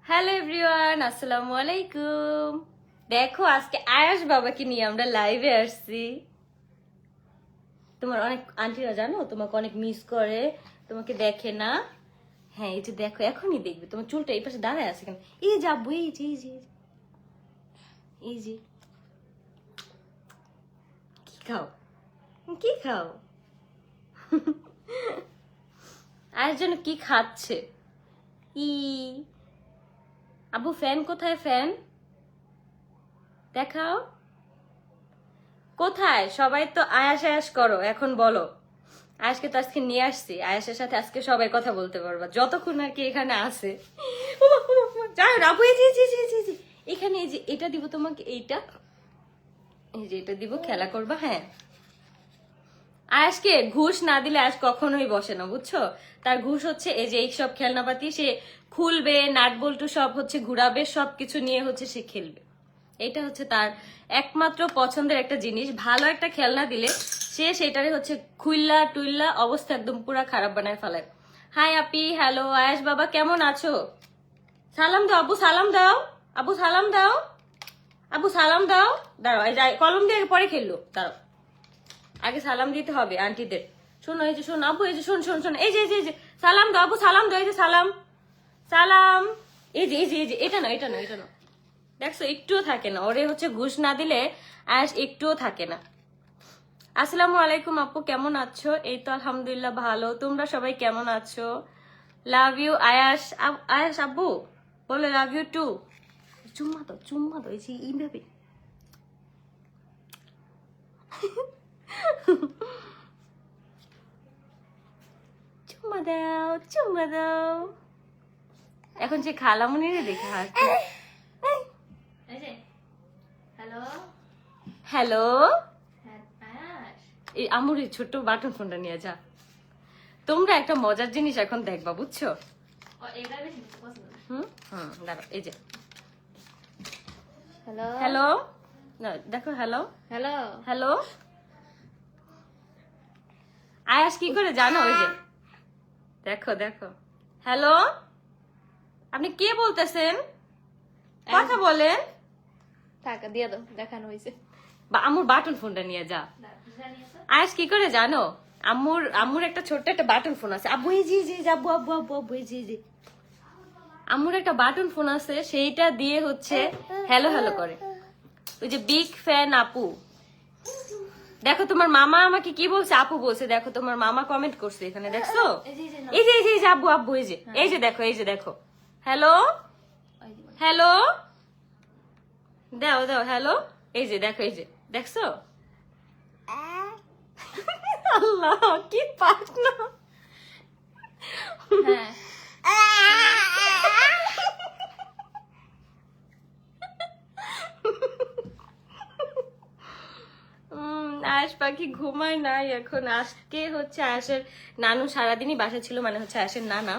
Hello everyone, আসসালামু আলাইকুম। দেখো আজকে আয়াস বাবাকে নিয়ে আমরা লাইভে আসছি। তোমার অনেক আন্টিরা জানো তোমাকে অনেক মিস করে, তোমাকে দেখে না। হ্যাঁ এই যে দেখো, এখনই দেখবে তোমার চুলটা এই পাশে দাঁড়ায় আছে কেন। এই যাবো, এই যে এই যে এই যে কি খাও, কি খাও? আয়াস যেন কি খাচ্ছে। ই আবু ফ্যান কোথায়? ফ্যান দেখাও কোথায়? সবাই তো আয়াস আয়াস করো, এখন বলো। আয়াসকে তো আজকে নিয়ে আসছি, আয়াসের সাথে আজকে সবাই কথা বলতে পারবা যতক্ষণ আর কি এখানে আছে। যাই রাবু, এই যে এখানে এই যে এটা দিব তোমাকে, এইটা এই যে এটা দিব, খেলা করবা। হ্যাঁ, আয়াসকে ঘুষ না দিলে আয়াস কখনোই বসে না, বুঝছো? তার ঘুষ হচ্ছে এই যে এইসব খেলনাপাতি সে খুলবে, নাট বল্টু সব হচ্ছে ঘুরাবে, সবকিছু নিয়ে হচ্ছে সে খেলবে। এটা হচ্ছে তার একমাত্র পছন্দের একটা জিনিস। ভালো একটা খেলনা দিলে সে সেটারে হচ্ছে খুইল্লা টুইল্লা অবস্থা একদম পুরা খারাপ বানায় ফেলায়। হাই আপি, হ্যালো আয়াস বাবা, কেমন আছো? সালাম দাও আবু, সালাম দাও আবু, সালাম দাও আবু, সালাম দাও। দাঁড়াও, এই কলম দিয়ে পরে খেললো, দাঁড়াও আগে সালাম দিতে হবে আন্টিদের। শোনো এই যে, শোন আবু, এই যে শোন শোন শোন, এই যে সালাম দাও আবু, সালাম দাও, এই যে সালাম সালাম, এই যে এটা না এটা না এটা না। দেখছো একটুও থাকে না, ওরে হচ্ছে ঘুষ না দিলে আয়াস একটুও থাকে না। আসসালামু আলাইকুম আপু, কেমন আছো? এই তো আলহামদুলিল্লাহ ভালো, তোমরা সবাই কেমন আছো? লাভ ইউ আয়াস। আয়াস আব্বু বলে লাভ ইউ টু। চুম্মা দাও এই যে এইভাবে। চুম্মা দাও। এখন যে খালামুনিরে দেখে হাসছে। হ্যালো হ্যালো, এই আমুর এই ছোট্ট বাটন ফোনটা নিয়ে যা। তোমরা একটা মজার জিনিস এখন দেখবা, বুঝছো? দাঁড়াও, এই যে হ্যালো হ্যালো, দেখো হ্যালো হ্যালো হ্যালো। আয়াস কি করে জানো? ওই যে দেখো দেখো, হ্যালো। আপনি কে বলতেছেন? কথা বলেন। টাকা দিয়ে দাও, দেখানো হয়েছে। বা আম্মুর বাটন ফোনটা নিয়ে যা। আয়াস কি করে জানো? আম্মুর একটা ছোট্ট একটা বাটন ফোন আছে। আব্বু এই যে আব্বু আব্বু আব্বু আব্বু, এই যে আম্মুর একটা বাটন ফোন আছে, সেইটা দিয়ে হচ্ছে হ্যালো হ্যালো করে। ওই যে বিগ ফ্যান আপু। দেখো তোমার মামা আমাকে কি বলছে, আপু বলছে। দেখো তোমার মামা কমেন্ট করছে এখানে, দেখছো? এই যে আব্বু আব্বু, এই যে দেখো হ্যালো হ্যালো দাও দাও হ্যালো। এই যে দেখো, এই যে দেখছো? আল্লাহ কি পাস না। হ্যাঁ আয়াস পাখি ঘুমায় নাই এখন। আজকে হচ্ছে আয়াসের নানু সারাদিনই বাসা ছিল, মানে হচ্ছে আয়াসের নানা,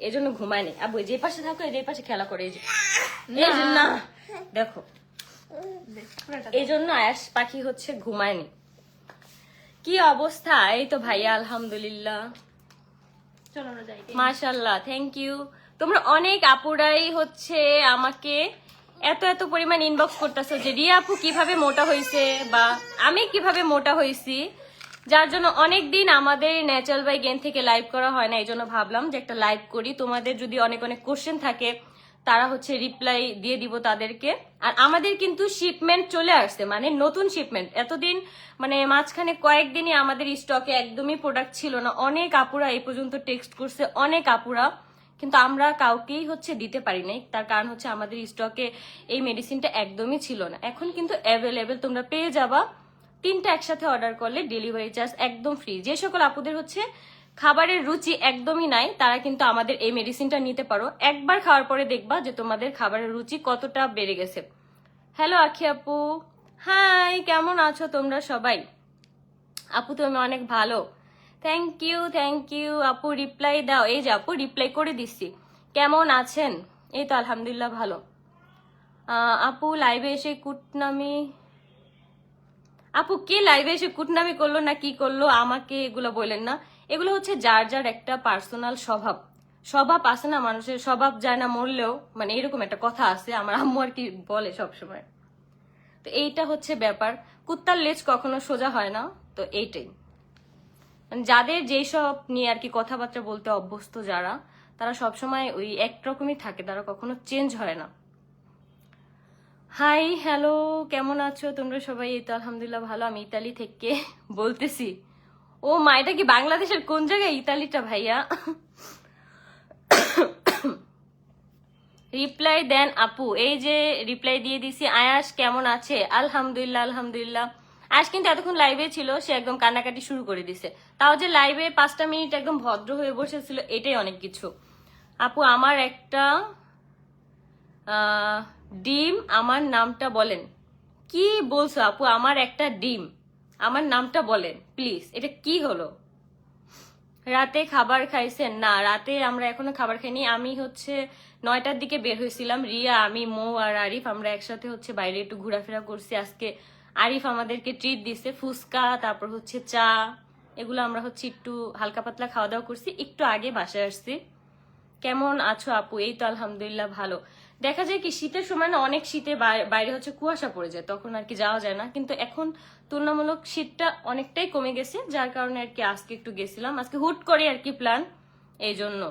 এই জন্য ঘুমায় নেই। আবু যে পাশে থাকো, এই পাশে খেলা করে, এই যে না দেখো, এই জন্য আয়াস পাখি হচ্ছে ঘুমায়নি। কি অবস্থা? এই তো ভাইয়া আলহামদুলিল্লাহ, চলো আমরা যাই। মাশাল্লাহ, থ্যাংক ইউ। তোমরা অনেক আপুরাই হচ্ছে আমাকে এত এত পরিমাণ ইনবক্স করতেছো যে রিয়া আপু কিভাবে মোটা হয়েছে বা আমি কিভাবে মোটা হয়েছি, যার জন্য অনেক দিন আমাদের ন্যাচারাল বাই গেন থেকে লাইভ করা হয় না। এই জন্য ভাবলাম যে একটা লাইভ করি। তোমাদের যদি অনেক অনেক কোশ্চেন থাকে তারা হচ্ছে রিপ্লাই দিয়ে দিব তাদেরকে। আর আমাদের কিন্তু শিপমেন্ট চলে আসছে, মানে নতুন শিপমেন্ট। এতদিন মানে মাঝখানে কয়েকদিনই আমাদের স্টকে একদমই প্রোডাক্ট ছিল না। অনেক আপুরা এই পর্যন্ত টেক্সট করছে, অনেক আপুরা, কিন্তু আমরা কাউকেই হচ্ছে দিতে পারি নাই। তার কারণ হচ্ছে আমাদের স্টকে এই মেডিসিনটা একদমই ছিল না। এখন কিন্তু অ্যাভেলেবেল, তোমরা পেয়ে যাবা। 3টা একসাথে অর্ডার করলে ডেলিভারি চার্জ একদম ফ্রি। যে সকল আপুদের হচ্ছে খাবারের রুচি একদমই নাই তারা কিন্তু আমাদের এই মেডিসিনটা নিতে পারো। একবার খাওয়ার পরে দেখবা যে তোমাদের খাবারের রুচি কতটা বেড়ে গেছে। হ্যালো আখি আপু, হাই, কেমন আছো তোমরা সবাই? আপু তুমি অনেক ভালো, থ্যাংক ইউ আপু। রিপ্লাই দাও। এই যে আপু রিপ্লাই করে দিচ্ছি। কেমন আছেন? এই তো আলহামদুলিল্লাহ ভালো। আপু লাইভে এসে কুটনামি, আপু কে লাইভে এসে কুটনামি করলো না কি করলো আমাকে এগুলো বলেন না। এগুলো হচ্ছে যার যার একটা পার্সোনাল স্বভাব, স্বভাব আছে না মানুষের, স্বভাব যায় না মরলেও, মানে এরকম একটা কথা আছে, আমার আম্মু আর কি বলে সবসময়। তো এইটা হচ্ছে ব্যাপার, কুত্তার লেজ কখনো সোজা হয় না। তো এইটাই, মানে যাদের যেসব নিয়ে আর কি কথাবার্তা বলতে অভ্যস্ত যারা, তারা সবসময় ওই একরকমই থাকে, তারা কখনো চেঞ্জ হয় না। হাই হ্যালো, কেমন আছো তোমরা সবাই? এই তো আলহামদুলিল্লাহ ভালো। আমি ইতালি থেকে বলতেছি। ও মা, এটা কি বাংলাদেশের কোন জায়গায় ইতালিটা ভাইয়া? রিপ্লাই দেন আপু। এই যে রিপ্লাই দিয়ে দিছি। আয়াস কেমন আছে? আলহামদুলিল্লাহ আলহামদুলিল্লাহ। আয়াস কিন্তু এতক্ষণ লাইভে ছিল, সে একদম কান্নাকাটি শুরু করে দিছে। তাও যে লাইভে 5টা মিনিট একদম ভদ্র হয়ে বসেছিল, এটাই অনেক কিছু। আপু আমার একটা ডিম, আমার নামটা বলেন। কি বলছো আপু? আমার একটা ডিম, আমার নামটা বলেন প্লিজ। এটা কি হলো? রাতে খাবার খাইছেন? না, রাতে আমরা এখনো খাবার খাইনি। আমি হচ্ছে 9টার দিকে বের হয়েছিলাম, রিয়া, আমি, মৌ আর আরিফ, আমরা একসাথে হচ্ছে বাইরে একটু ঘোরাফেরা করছি। আজকে আরিফ আমাদেরকে ট্রিট দিছে, ফুচকা, তারপর হচ্ছে চা, এগুলো আমরা হচ্ছে একটু হালকা পাতলা খাওয়া দাওয়া করছি। একটু আগে বাসায় আসছি। কেমন আছো আপু? এই তো আলহামদুলিল্লাহ ভালো। দেখা যায় কি শীতের সময় না, অনেক শীতে বাইরে হচ্ছে কুয়াশা পড়ে যায়, তখন আর কি যাওয়া যায় না। কিন্তু এখন তুলনামূলক শীতটা অনেকটাই কমে গেছে, যার কারণে আর কি আজকে একটু গেছিলাম, আজকে হুট করে আর কি প্ল্যান, এই জন্য।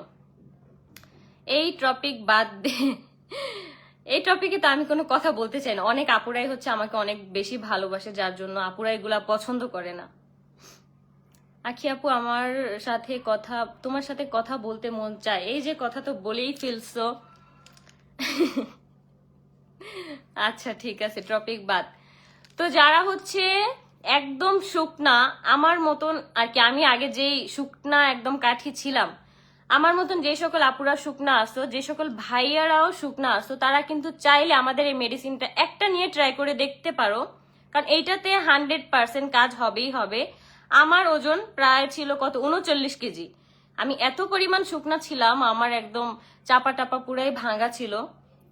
এই টপিক বাদ দে, এই টপিকে তো আমি কোনো কথা বলতে চাই না। অনেক আপুরাই হচ্ছে আমাকে অনেক বেশি ভালোবাসে, যার জন্য আপুরা এগুলা পছন্দ করে না। আখি আপু, আমার সাথে কথা, তোমার সাথে কথা বলতে মন চায়। এই যে কথা তো বলেই ফেলছো। আচ্ছা ঠিক আছে, টপিক বাদ। তো যারা হচ্ছে একদম শুকনা আমার মতন আর কি, আমি আগে যেই শুকনা একদম কাঠি ছিলাম, আমার মতন যে সকল আপুরা শুকনা আসো, যে সকল ভাইয়ারাও শুকনা আসো, তারা কিন্তু চাইলে আমাদের এই মেডিসিনটা একটা নিয়ে ট্রাই করে দেখতে পারো, কারণ এইটাতে 100% কাজ হবেই হবে। আমার ওজন প্রায় ছিল কত, 39 কেজি। আমি এত পরিমাণ শুকনা ছিলাম, আমার একদম চাপা টাপা পুরাই ভাঙা ছিল,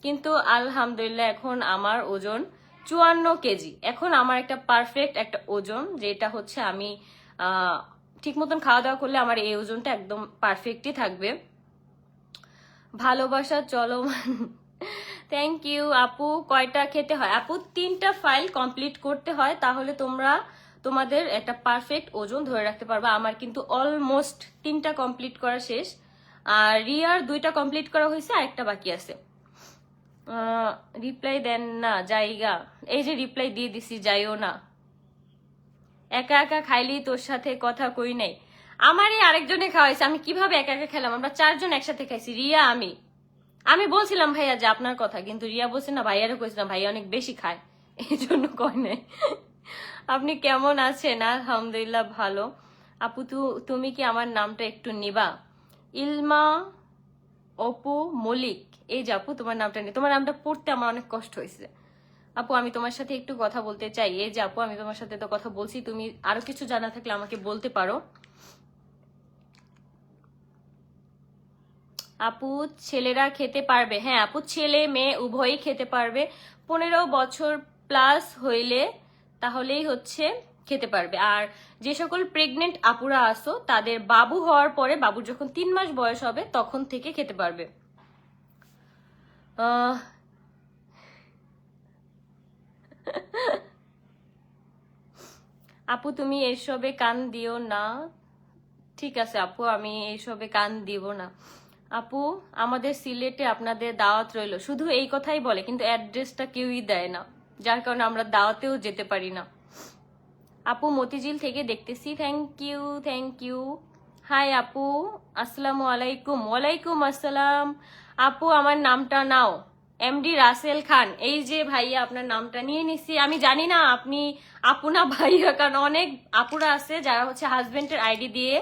কিন্তু আলহামদুলিল্লাহ এখন আমার ওজন 54 কেজি। এখন আমার একটা পারফেক্ট একটা ওজন, যেটা হচ্ছে আমি ঠিক মতন খাওয়া দাওয়া করলে আমার এই ওজনটা একদম পারফেক্টই থাকবে। ভালোবাসা চলো। থ্যাংক ইউ আপু। কয়টা খেতে হয় আপু? 3টা ফাইল কমপ্লিট করতে হয়, তাহলে তোমরা তোমাদের একটা পারফেক্ট ওজন ধরে রাখতে পারবা। আমার কিন্তু অলমোস্ট 3টা কমপ্লিট করা শেষ, আর রিয়ার 2টা কমপ্লিট করা হয়েছে, আরেকটা বাকি আছে। রিপ্লাই দেন না জায়গা। এই যে রিপ্লাই দিয়ে দিছি, যাইও না। একা একা খাইলি, তোর সাথে কথা কই নাই। আমারই আরেকজনে খাওয়াইছে, আমি কিভাবে একা একা খেলাম? আমরা 4 জন একসাথে খাইছি, রিয়া, আমি বলছিলাম ভাইয়া যে আপনার কথা, কিন্তু রিয়া বলছে না, ভাইয়ারও কইছিলাম, ভাইয়া অনেক বেশি খায়, এই জন্য কয় নাই। আপনি কেমন আছেন? আলহামদুলিল্লাহ ভালো। আপু তুমি কি আমার নামটা একটু নিবা? ইলমা অপু মলিক। এই যে আপু, তোমার নামটা নেই, তোমার নামটা পড়তে আমার অনেক কষ্ট হয়েছে। আপু আমি তোমার সাথে একটু কথা বলতে চাই। এই যে আপু, আমি তোমার সাথে তো কথা বলছি, তুমি আরো কিছু জানা থাকলে আমাকে বলতে পারো। আপু ছেলেরা খেতে পারবে? হ্যাঁ আপু, ছেলে মেয়ে উভয়ই খেতে পারবে। 15 বছর প্লাস হইলে তাহলেই হচ্ছে খেতে পারবে। আর যে সকল প্রেগনেন্ট আপুরা আসো, তাদের বাবু হওয়ার পরে, বাবুর যখন 3 মাস বয়স হবে তখন থেকে খেতে পারবে। আপু তুমি এসবে কান দিও না। ঠিক আছে আপু, আমি এইসবে কান দিব না। আপু আমাদের সিলেটে আপনাদের দাওয়াত রইলো, শুধু এই কথাই বলে, কিন্তু অ্যাড্রেসটা কেউই দেয় না, যার কারণে আমরা দাওয়াতেও যেতে পারি না। আপু মতিঝিল থেকে দেখতেছি, thank you thank you. Hi আপু, আসসালামু আলাইকুম। ওয়ালাইকুম আসসালাম। আপু আমার নামটা নাও, এমডি রাসেল খান। এই যে ভাইয়া, আপনার নামটা নিয়ে নিছি। আমি জানি না আপনি আপু না ভাইয়া, কারণ অনেক আপুরা আছে যারা হচ্ছে হাজবেন্ডের আইডি দিয়ে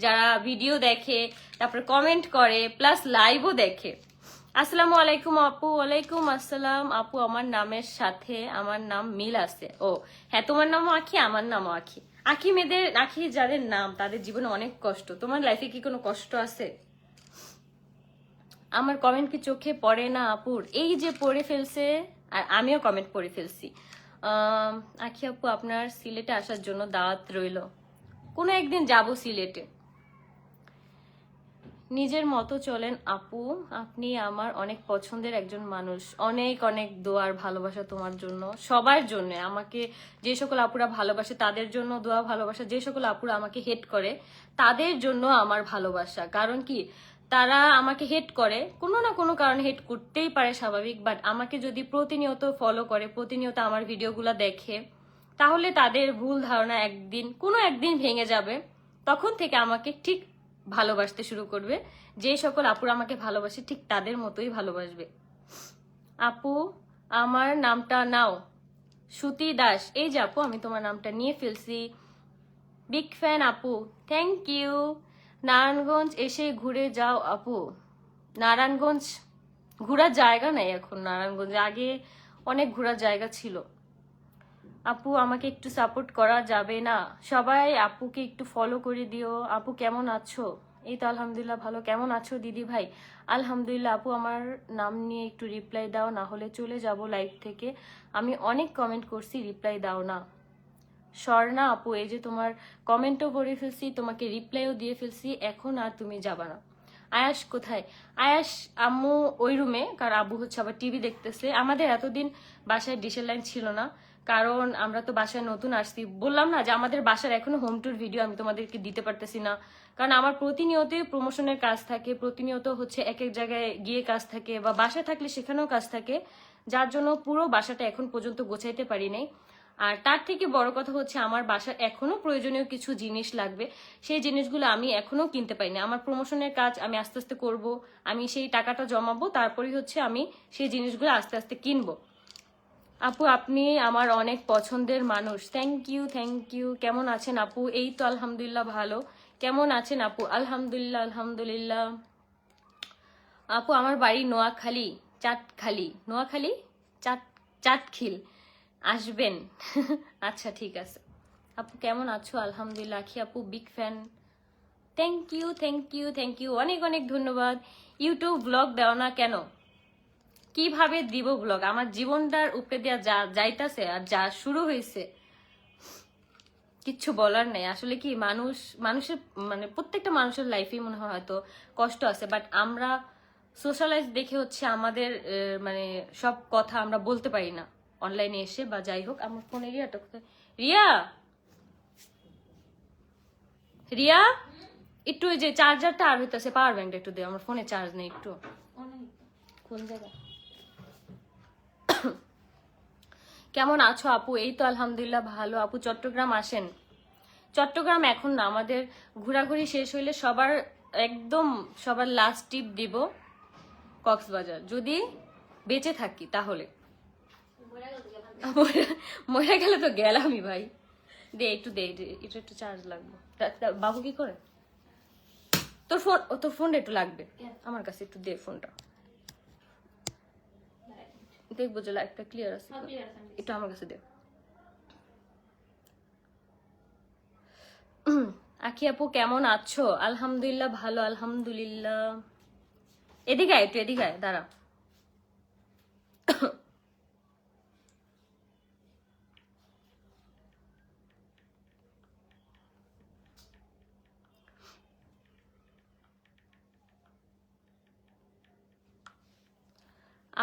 যারা ভিডিও দেখে, তারপরে কমেন্ট করে, প্লাস লাইভও দেখে। আসসালামু আলাইকুম আপু। ওয়ালাইকুম আসসালাম। আপু আমার নামের সাথে আমার নাম মিল আছে। ও হ্যাঁ, তোমার নামও আখি, আমার নামও আখি। আখি মেয়েদের, আখি যাদের নাম তাদের জীবনে অনেক কষ্ট। তোমার লাইফে কি কোনো কষ্ট আছে? আমার কমেন্ট কি চোখে পড়ে না আপুর? এই যে পড়ে ফেলছে, আর আমিও কমেন্ট পড়ে ফেলছি। আখি আপু আপনার সিলেটে আসার জন্য দাওয়াত রইল, কোনো একদিন যাব সিলেটে। নিজের মতো চলেন আপু, আপনি আমার অনেক পছন্দের একজন মানুষ। অনেক অনেক দোয়ার ভালোবাসা তোমার জন্য, সবার জন্য। আমাকে যে সকল আপুরা ভালোবাসে তাদের জন্য দোয়া ভালোবাসা, যে সকল আপুরা আমাকে হেট করে তাদের জন্য আমার ভালোবাসা। কারণ কি, তারা আমাকে হেট করে, কোনো না কোনো কারণে হেট করতেই পারে, স্বাভাবিক। বাট আমাকে যদি প্রতিনিয়ত ফলো করে, প্রতিনিয়ত আমার ভিডিওগুলো দেখে, তাহলে তাদের ভুল ধারণা কোনো একদিন ভেঙে যাবে। তখন থেকে আমাকে ঠিক ভালোবাসতে শুরু করবে। যে সকল আপুরা আমাকে ভালোবাসে ঠিক তাদের মতোই ভালোবাসবে। আপু আমার নামটা নাও, শ্রুতি দাস। এই যে আপু, আমি তোমার নামটা নিয়ে ফেলছি। বিগ ফ্যান আপু, থ্যাংক ইউ। নারায়ণগঞ্জ এসে ঘুরে যাও আপু। নারায়ণগঞ্জ ঘোরার জায়গা নাই এখন নারায়ণগঞ্জে, আগে অনেক ঘোরার জায়গা ছিল। আপু আমাকে একটু সাপোর্ট করা যাবে না? সবাই আপুকে একটু ফলো করে দিও। আপু কেমন আছো? এই তো আলহামদুলিল্লাহ ভালো। কেমন আছো দিদি ভাই? আলহামদুলিল্লাহ। আপু আমার নাম নিয়ে একটু রিপ্লাই দাও, না হলে চলে যাব লাইভ থেকে। আমি অনেক কমেন্ট করছি, রিপ্লাই দাও না। স্বর্ণা আপু, এই যে তোমার কমেন্টও পড়ে ফেলছি, তোমাকে রিপ্লাইও দিয়ে ফেলছি, এখন আর তুমি যাবা না। আয়াস কোথায়? আয়াস আম্মু ওই রুমে, কারণ আব্বু হচ্ছে আবার টিভি দেখতেছে। আমাদের এতদিন বাসায় ডিশের লাইন ছিল না, কারণ আমরা তো বাসায় নতুন আসছি। বললাম না যে আমাদের বাসার এখনো হোম ট্যুর ভিডিও আমি তোমাদেরকে দিতে পারতেছি না, কারণ আমার প্রতিনিয়তই প্রমোশনের কাজ থাকে, প্রতিনিয়ত হচ্ছে এক এক জায়গায় গিয়ে কাজ থাকে, বা বাসায় থাকলে সেখানেও কাজ থাকে, যার জন্য পুরো বাসাটা এখন পর্যন্ত গোছাইতে পারি নাই। আর তার থেকে বড় কথা হচ্ছে আমার বাসার এখনো প্রয়োজনীয় কিছু জিনিস লাগবে, সেই জিনিসগুলো আমি এখনো কিনতে পারিনি। আমার প্রমোশনের কাজ আমি আস্তে আস্তে করব, আমি সেই টাকাটা জমাবো, তারপরেই হচ্ছে আমি সেই জিনিসগুলো আস্তে আস্তে কিনবো। আপু আপনি আমার অনেক পছন্দের মানুষ। Thank you, thank you. কেমন আছেন আপু? এই তো আলহামদুলিল্লাহ ভালো। কেমন আছেন আপু? আলহামদুলিল্লাহ, আলহামদুলিল্লাহ। আপু আমার বাড়ি নোয়াখালী, চাটখালি। নোয়াখালী চাটখিল, আসবেন? আচ্ছা ঠিক আছে। আপু কেমন আছো? আলহামদুলিল্লাহ। আখি আপু big fan. Thank you, thank you, thank you, অনেক অনেক ধন্যবাদ। ইউটিউব ব্লগ দাও না কেন? কিভাবে দিব ব্লগ? আমার জীবনটার উপরে দেওয়া যা যাইতাছে আর যা শুরু হয়েছে, কিচ্ছু বলার নেই। আসলে কি, মানুষের মানে প্রত্যেকটা মানুষের লাইফেই মনে হয় হয়তো কষ্ট আছে, বাট আমরা সোশ্যালাইজ দেখে হচ্ছে আমাদের মানে সব কথা আমরা বলতে পারি না অনলাইনে এসে, বা যাই হোক। আমার ফোনে রিয়াটা কোথায়? রিয়া, রিয়া একটু ওই যে চার্জারটা আর হইতেছে, পাওয়ার ব্যাংকটা একটু দে, আমার ফোনে চার্জ নেই একটু। কোন জায়গায়? কেমন আছো আপু? এই তো আলহামদুলিল্লাহ ভালো। আপু চট্টগ্রাম আসেন? চট্টগ্রাম এখন না, আমাদের ঘোরাঘুরি শেষ হইলে সবার লাস্ট টিপ দিব কক্সবাজার, যদি বেঁচে থাকি তাহলে। মরে গেলে তো গেলামই ভাই। দে একটু, দে এটা একটু চার্জ লাগবে। বাবু কি করে? তোর ফোনটা একটু লাগবে আমার কাছে, একটু দে ফোনটা, দেখবো যে লাইটটা ক্লিয়ার আছে। একটু আমার কাছে দে। আখি আপু কেমন আছো? আলহামদুলিল্লাহ ভালো, আলহামদুলিল্লাহ। এদিকে আয়, একটু এদিকে আয়, দাঁড়া।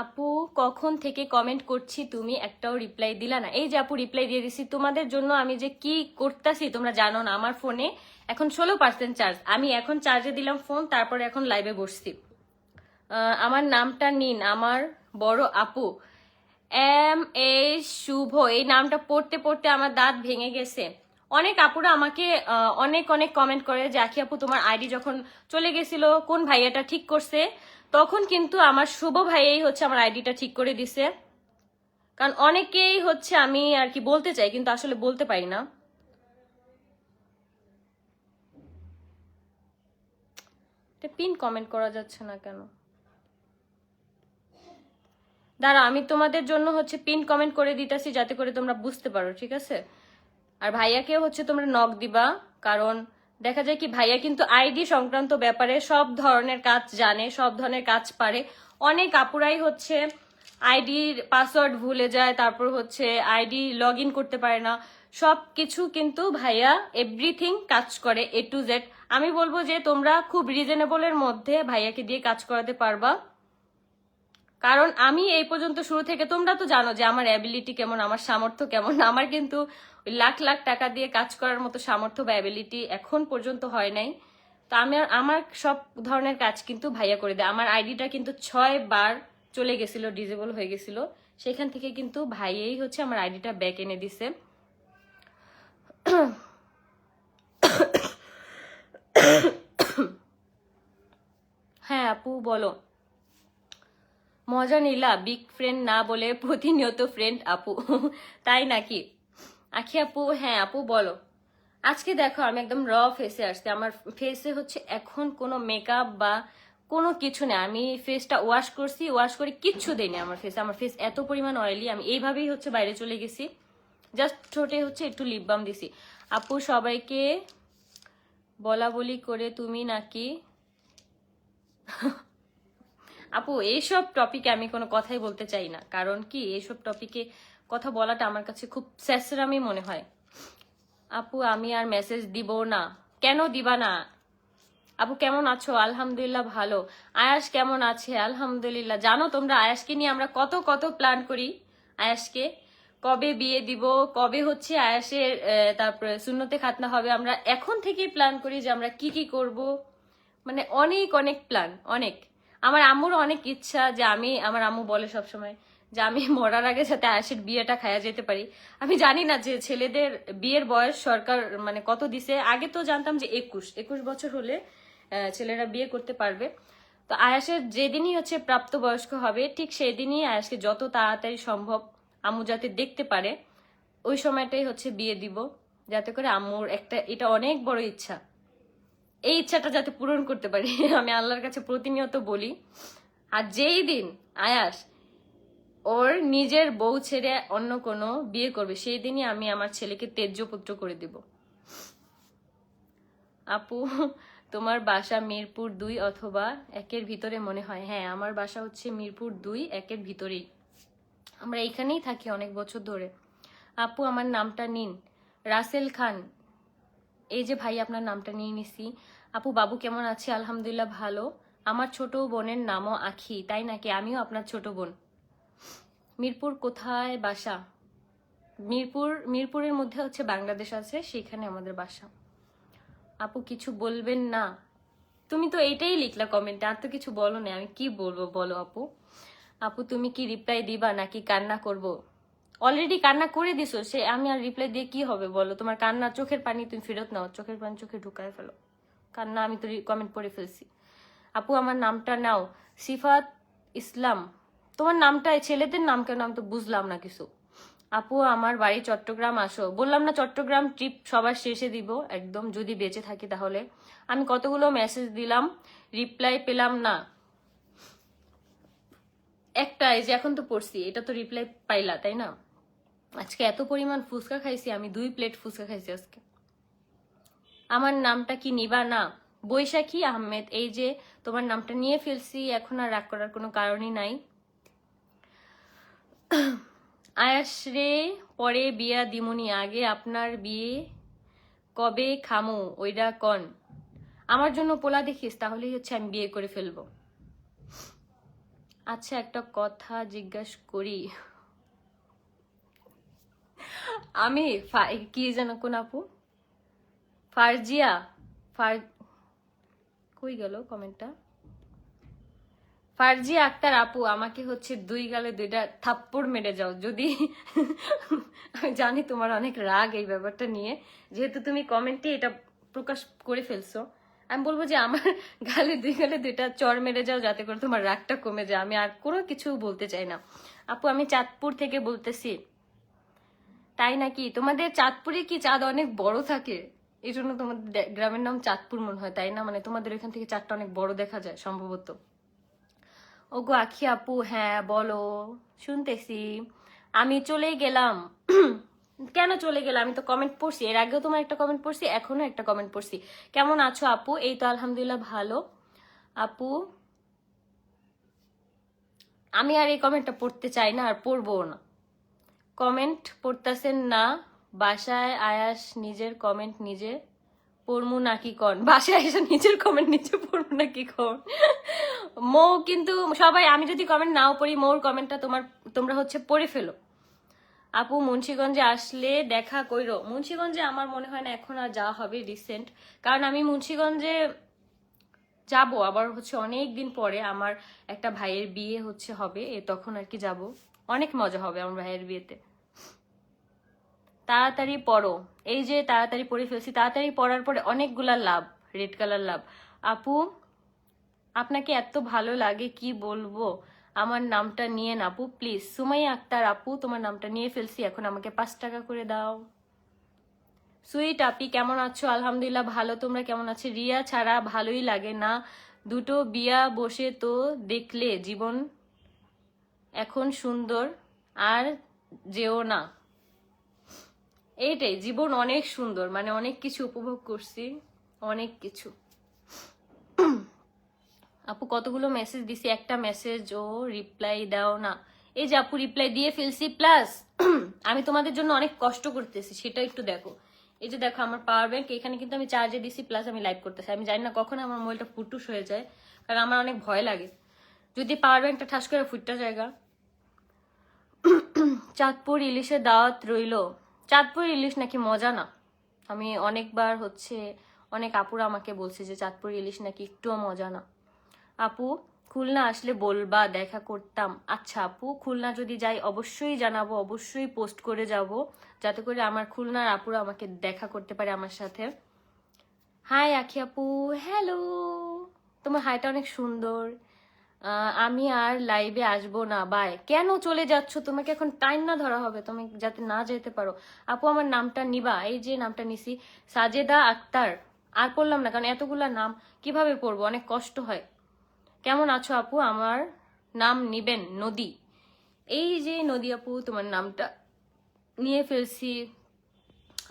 আপু কখন থেকে কমেন্ট করছি, তুমি একটাও রিপ্লাই দিলা না। এই যে আপু রিপ্লাই দিয়ে দিছি তোমাদের জন্য। আমি যে কি করতেছি তোমরা জানো না। আমার ফোনে এখন 16% চার্জ, আমি এখন চার্জে দিলাম ফোন, তারপরে এখন লাইভে বসছি। আমার নামটা নিন, আমার বড় আপু এম এ শুভ। এই নামটা পড়তে পড়তে আমার দাঁত ভেঙে গেছে। অনেক আপুরা আমাকে অনেক অনেক কমেন্ট করে যে আখি আপু তোমার আইডি যখন চলে গেছিল কোন ভাইয়াটা ঠিক করছে, তখন কিন্তু আমার শুভ ভাইয়াই হচ্ছে আমার আইডিটা ঠিক করে দিছে। কারণ অনেকেই হচ্ছে আমি আর কি বলতে চাই, কিন্তু আসলে বলতে পারি না। পিন কমেন্ট করা যাচ্ছে না কেন? দাঁড়া, আমি তোমাদের জন্য হচ্ছে পিন কমেন্ট করে দিতেছি, যাতে করে তোমরা বুঝতে পারো, ঠিক আছে? আর ভাইয়াকে হচ্ছে তোমরা নক দিবা, কারণ দেখা যায় কি ভাইয়া কিন্তু আইডি সংক্রান্ত ব্যাপারে সব ধরনের কাজ জানে, সব ধরনের কাজ পারে। অনেক আপুরাই হচ্ছে আইডির পাসওয়ার্ড ভুলে যায়, তারপর হচ্ছে আইডি লগ ইন করতে পারে না। সব কিছু কিন্তু ভাইয়া এভরিথিং কাজ করে, A to Z। আমি বলবো যে তোমরা খুব রিজনেবলের মধ্যে ভাইয়াকে দিয়ে কাজ করাতে পারবা, কারণ আমি এই পর্যন্ত শুরু থেকে, তোমরা তো জানো যে আমার অ্যাবিলিটি কেমন, আমার সামর্থ্য কেমন। আমার কিন্তু ওই লাখ লাখ টাকা দিয়ে কাজ করার মতো সামর্থ্য বা অ্যাবিলিটি এখন পর্যন্ত হয় নাই। তো আমার সব ধরনের কাজ কিন্তু ভাইয়া করে দেয়। আমার আইডিটা কিন্তু 6 বার চলে গেছিল, ডিজেবল হয়ে গেছিল, সেখান থেকে কিন্তু ভাইয়াই হচ্ছে আমার আইডিটা ব্যাক এনে দিছে। হ্যাঁ আপু বলো। মজা নিলা বিগ ফ্রেন্ড না বলে প্রতিনিয়ত ফ্রেন্ড আপু। তাই নাকি আখি আপু? হ্যাঁ আপু বলো। আজকে দেখো আমি একদম র ফেসে আসছি। আমার ফেসে হচ্ছে এখন কোনো মেকআপ বা কোনো কিছু নেই। আমি ফেসটা ওয়াশ করছি, ওয়াশ করে কিচ্ছু দেয়নি আমার ফেসে। আমার ফেস এত পরিমাণ অয়েলি, আমি এইভাবেই হচ্ছে বাইরে চলে গেছি। জাস্ট ঠোঁটে হচ্ছে একটু লিপ বাম দিছি। আপু সবাইকে বলা বলি করে তুমি নাকি? আপু এইসব টপিকে আমি কোনো কথাই বলতে চাই না, কারণ কি এইসব টপিকে কথা বলাটা আমার কাছে খুব স্যাসরামি মনে হয়। আপু আমি আর মেসেজ দিব না। কেন দিবা না? আপু কেমন আছো? আলহামদুলিল্লাহ ভালো। আয়াস কেমন আছে? আলহামদুলিল্লাহ। জানো তোমরা আয়াসকে নিয়ে আমরা কত কত প্ল্যান করি। আয়াসকে কবে বিয়ে দিব, কবে হচ্ছে আয়াসের তারপরে সুন্নতে খাতনা হবে, আমরা এখন থেকেই প্ল্যান করি যে আমরা কি কি করব। মানে অনেক অনেক প্ল্যান, অনেক। আমার আম্মুরও অনেক ইচ্ছা যে আমার আম্মু বলে সবসময় যে আমি মরার আগে যাতে আয়াসের বিয়েটা খায়া যেতে পারি। আমি জানি না যে ছেলেদের বিয়ের বয়স সরকার মানে কত দিছে। আগে তো জানতাম যে 21 বছর হলে ছেলেরা বিয়ে করতে পারবে। তো আয়াসের যেদিনই হচ্ছে প্রাপ্তবয়স্ক হবে ঠিক সেদিনই আয়াসকে যত তাড়াতাড়ি সম্ভব আম্মু যাতে দেখতে পারে ওই সময়টাই হচ্ছে বিয়ে দিব, যাতে করে আম্মুর একটা এটা অনেক বড় ইচ্ছা, এই ইচ্ছাটা যাতে পূরণ করতে পারি। আমি আল্লাহর কাছে প্রতিনিয়ত বলি। আর যেই দিন আয়াস ওর নিজের বউ ছেড়ে অন্য কোনো বিয়ে করবে সেই দিনই আমি আমার ছেলেকে তেজ্য পুত্র করে দেব। আপু তোমার বাসা মিরপুর 2 অথবা 1-এর ভিতরে মনে হয়? হ্যাঁ আমার বাসা হচ্ছে মিরপুর 2 1-এর ভিতরেই। আমরা এইখানেই থাকি অনেক বছর ধরে। আপু আমার নামটা নিন। রাসেল খান। এই যে ভাই আপনার নামটা নিয়ে নিছি। আপু বাবু কেমন আছে? আলহামদুলিল্লাহ ভালো। আমার ছোট বোনের নামও আখি। তাই নাকি? আমিও আপনার ছোট বোন। মিরপুর কোথায় বাসা? মিরপুরের মধ্যে হচ্ছে বাংলাদেশ আছে, সেখানে আমাদের বাসা। আপু কিছু বলবেন না? তুমি তো এইটাই লিখলা কমেন্টে, আর তো কিছু বলো না, আমি কি বলবো বলো আপু। আপু তুমি কি রিপ্লাই দিবা নাকি কান্না করব? অলরেডি কান্না করে দিছো, সে আমি আর রিপ্লাই দিয়ে কি হবে বলো? তোমার কান্না চোখের পানি তুমি ফেরত নাও, চোখের পানি চোখে ঢুকায় ফেলো। কান্না আমি তো কমেন্ট পড়ে ফেলছি। আপু আমার নামটা নাও। সিফাত ইসলাম। তোমার নামটা ছেলেদের নাম কেন? আমি তো বুঝলাম না কিছু। আপু আমার বাড়ি চট্টগ্রাম, আসো। বললাম না চট্টগ্রাম ট্রিপ সবার শেষে দিব একদম, যদি বেঁচে থাকি তাহলে। আমি কতগুলো মেসেজ দিলাম, রিপ্লাই পেলাম না। একটা এই যে এখন তো পড়ছি, এটা তো রিপ্লাই পাইলা তাই না? আজকে এত পরিমাণ ফুচকা খাইছি আমি, 2 প্লেট ফুচকা খাইছি আজকে। আমার নামটা কি নিবা না? বৈশাখী আহমেদ। এই যে তোমার নামটা নিয়ে ফেলছি, এখন আর রাগ করার কোনো কারণই নাই। আয়াস রে পরে বিয়া দিমুনি, আগে আপনার বিয়ে কবে খামু ওইটা কন। আমার জন্য পোলা দেখিস, তাহলেই হচ্ছে আমি বিয়ে করে ফেলবো। আচ্ছা একটা কথা জিজ্ঞাসা করি, আমি কি যেন কোন আপু, ফারজিয়া কই গেল কমেন্টটা? ফারজিয়া আক্তার আপু আমাকে হচ্ছে 2 গালে 2টা থাপ্পড় মেরে যাও যদি। আমি জানি তোমার অনেক রাগ এই ব্যাপারটা নিয়ে, যেহেতু তুমি কমেন্টে এটা প্রকাশ করে ফেলছো। আমি বলবো যে আমার গালে 2টা চড় মেরে যাও, যাতে করে তোমার রাগটা কমে যায়। আমি আর কোনো কিছু বলতে চাই না। আপু আমি চাঁদপুর থেকে বলতেছি। তাই নাকি? তোমাদের চাঁদপুরে কি চাঁদ অনেক বড় থাকে, এই জন্য তোমাদের গ্রামের নাম চাঁদপুর মনে হয়, তাই না? মানে তোমাদের এখান থেকে চাঁদটা অনেক বড় দেখা যায় সম্ভবত। ওগো আখি আপু, হ্যাঁ বলো, শুনতেছি। আমি চলে গেলাম। কেন চলে গেলাম? আমি তো কমেন্ট পড়ছি, এর আগেও তোমার একটা কমেন্ট পড়ছি, এখনো একটা কমেন্ট পড়ছি। কেমন আছো আপু? এই তো আলহামদুলিল্লাহ ভালো। আপু আমি আর এই কমেন্টটা পড়তে চাই না, আর পড়বো না। কমেন্ট পড়তেছেন না? বাসায় আয়াস নিজের কমেন্ট নিজে পড়মু নাকি কন, বাসায় এসে নিজের কমেন্ট নিচে পড়মু নাকি কন। মৌ কিন্তু সবাই, আমি যদি কমেন্ট নাও পড়ি, মৌর কমেন্টটা তোমরা হচ্ছে পড়ে ফেলো। আপু মুন্সিগঞ্জে আসলে দেখা কইরো। মুন্সিগঞ্জে আমার মনে হয় না এখন আর যাওয়া হবে রিসেন্ট, কারণ আমি মুন্সিগঞ্জে যাব আবার হচ্ছে অনেক দিন পরে। আমার একটা ভাইয়ের বিয়ে হচ্ছে হবে, তখন আর কি যাব। অনেক মজা হবে আমার ভাইয়ের বিয়েতে। তাড়াতাড়ি পড়ো, এই যে তাড়াতাড়ি পড়ে ফেলছি। তাড়াতাড়ি পড়ার পরে অনেকগুলা লাভ, রেড কালার লাভ। আপু আপনাকে এত ভালো লাগে কি বলবো, আমার নামটা নিয়ে না আপু প্লিজ। সুমাইয়া আক্তার আপু, তোমার নামটা নিয়ে ফেলছি, এখন আমাকে 5 টাকা করে দাও। সুইট আপি কেমন আছো? আলহামদুলিল্লাহ ভালো, তোমরা কেমন আছো? রিয়া ছাড়া ভালোই লাগে না, দুটো বিয়া বসে তো দেখলে জীবন এখন সুন্দর, আর যেও না। এইটাই জীবন, অনেক সুন্দর, মানে অনেক কিছু উপভোগ করছি, অনেক কিছু। আপু কতগুলো মেসেজ দিছি, একটা মেসেজ ও রিপ্লাই দাও না। এই যে আপু রিপ্লাই দিয়ে ফেলছি, প্লাস আমি তোমাদের জন্য অনেক কষ্ট করতেছি, সেটা একটু দেখো। এই যে দেখো আমার পাওয়ার ব্যাংক, এখানে কিন্তু আমি চার্জে দিছি, প্লাস আমি লাইভ করতেছি। আমি জানি না কখন আমার মোবাইলটা ফুটুস হয়ে যায়, কারণ আমার অনেক ভয় লাগে যদি পাওয়ার ব্যাংকটা ঠাস করে ফুটটা জায়গা। চাঁদপুর ইলিশের দাওয়াত রইলো। চাঁদপুর ইলিশ নাকি মজা না। আমি অনেকবার হচ্ছে অনেক আপুরা আমাকে বলছে যে চাঁদপুর ইলিশ নাকি একটুও মজা না। আপু খুলনা আসলে বলবা, দেখা করতাম। আচ্ছা আপু, খুলনা যদি যাই অবশ্যই জানাবো, অবশ্যই পোস্ট করে যাব, যাতে করে আমার খুলনার আপুরা আমাকে দেখা করতে পারে আমার সাথে। হাই আখি আপু, হ্যালো, তোমার হাইটা অনেক সুন্দর। আমি আর লাইভে আসবো না, বাই। কেন চলে যাচ্ছ? তোমাকে এখন টাইম না ধরা হবে, তুমি যাতে না যেতে পারো। আপু আমার নামটা নিবা? এই যে নামটা নিছি, সাজেদা আক্তার। আর পড়লাম না, কারণ এতগুলা নাম কিভাবে পড়বো, অনেক কষ্ট হয়। কেমন আছো আপু? আমার নাম নিবেন? নদী। এই যে নদী আপু, তোমার নামটা নিয়ে ফেলছি।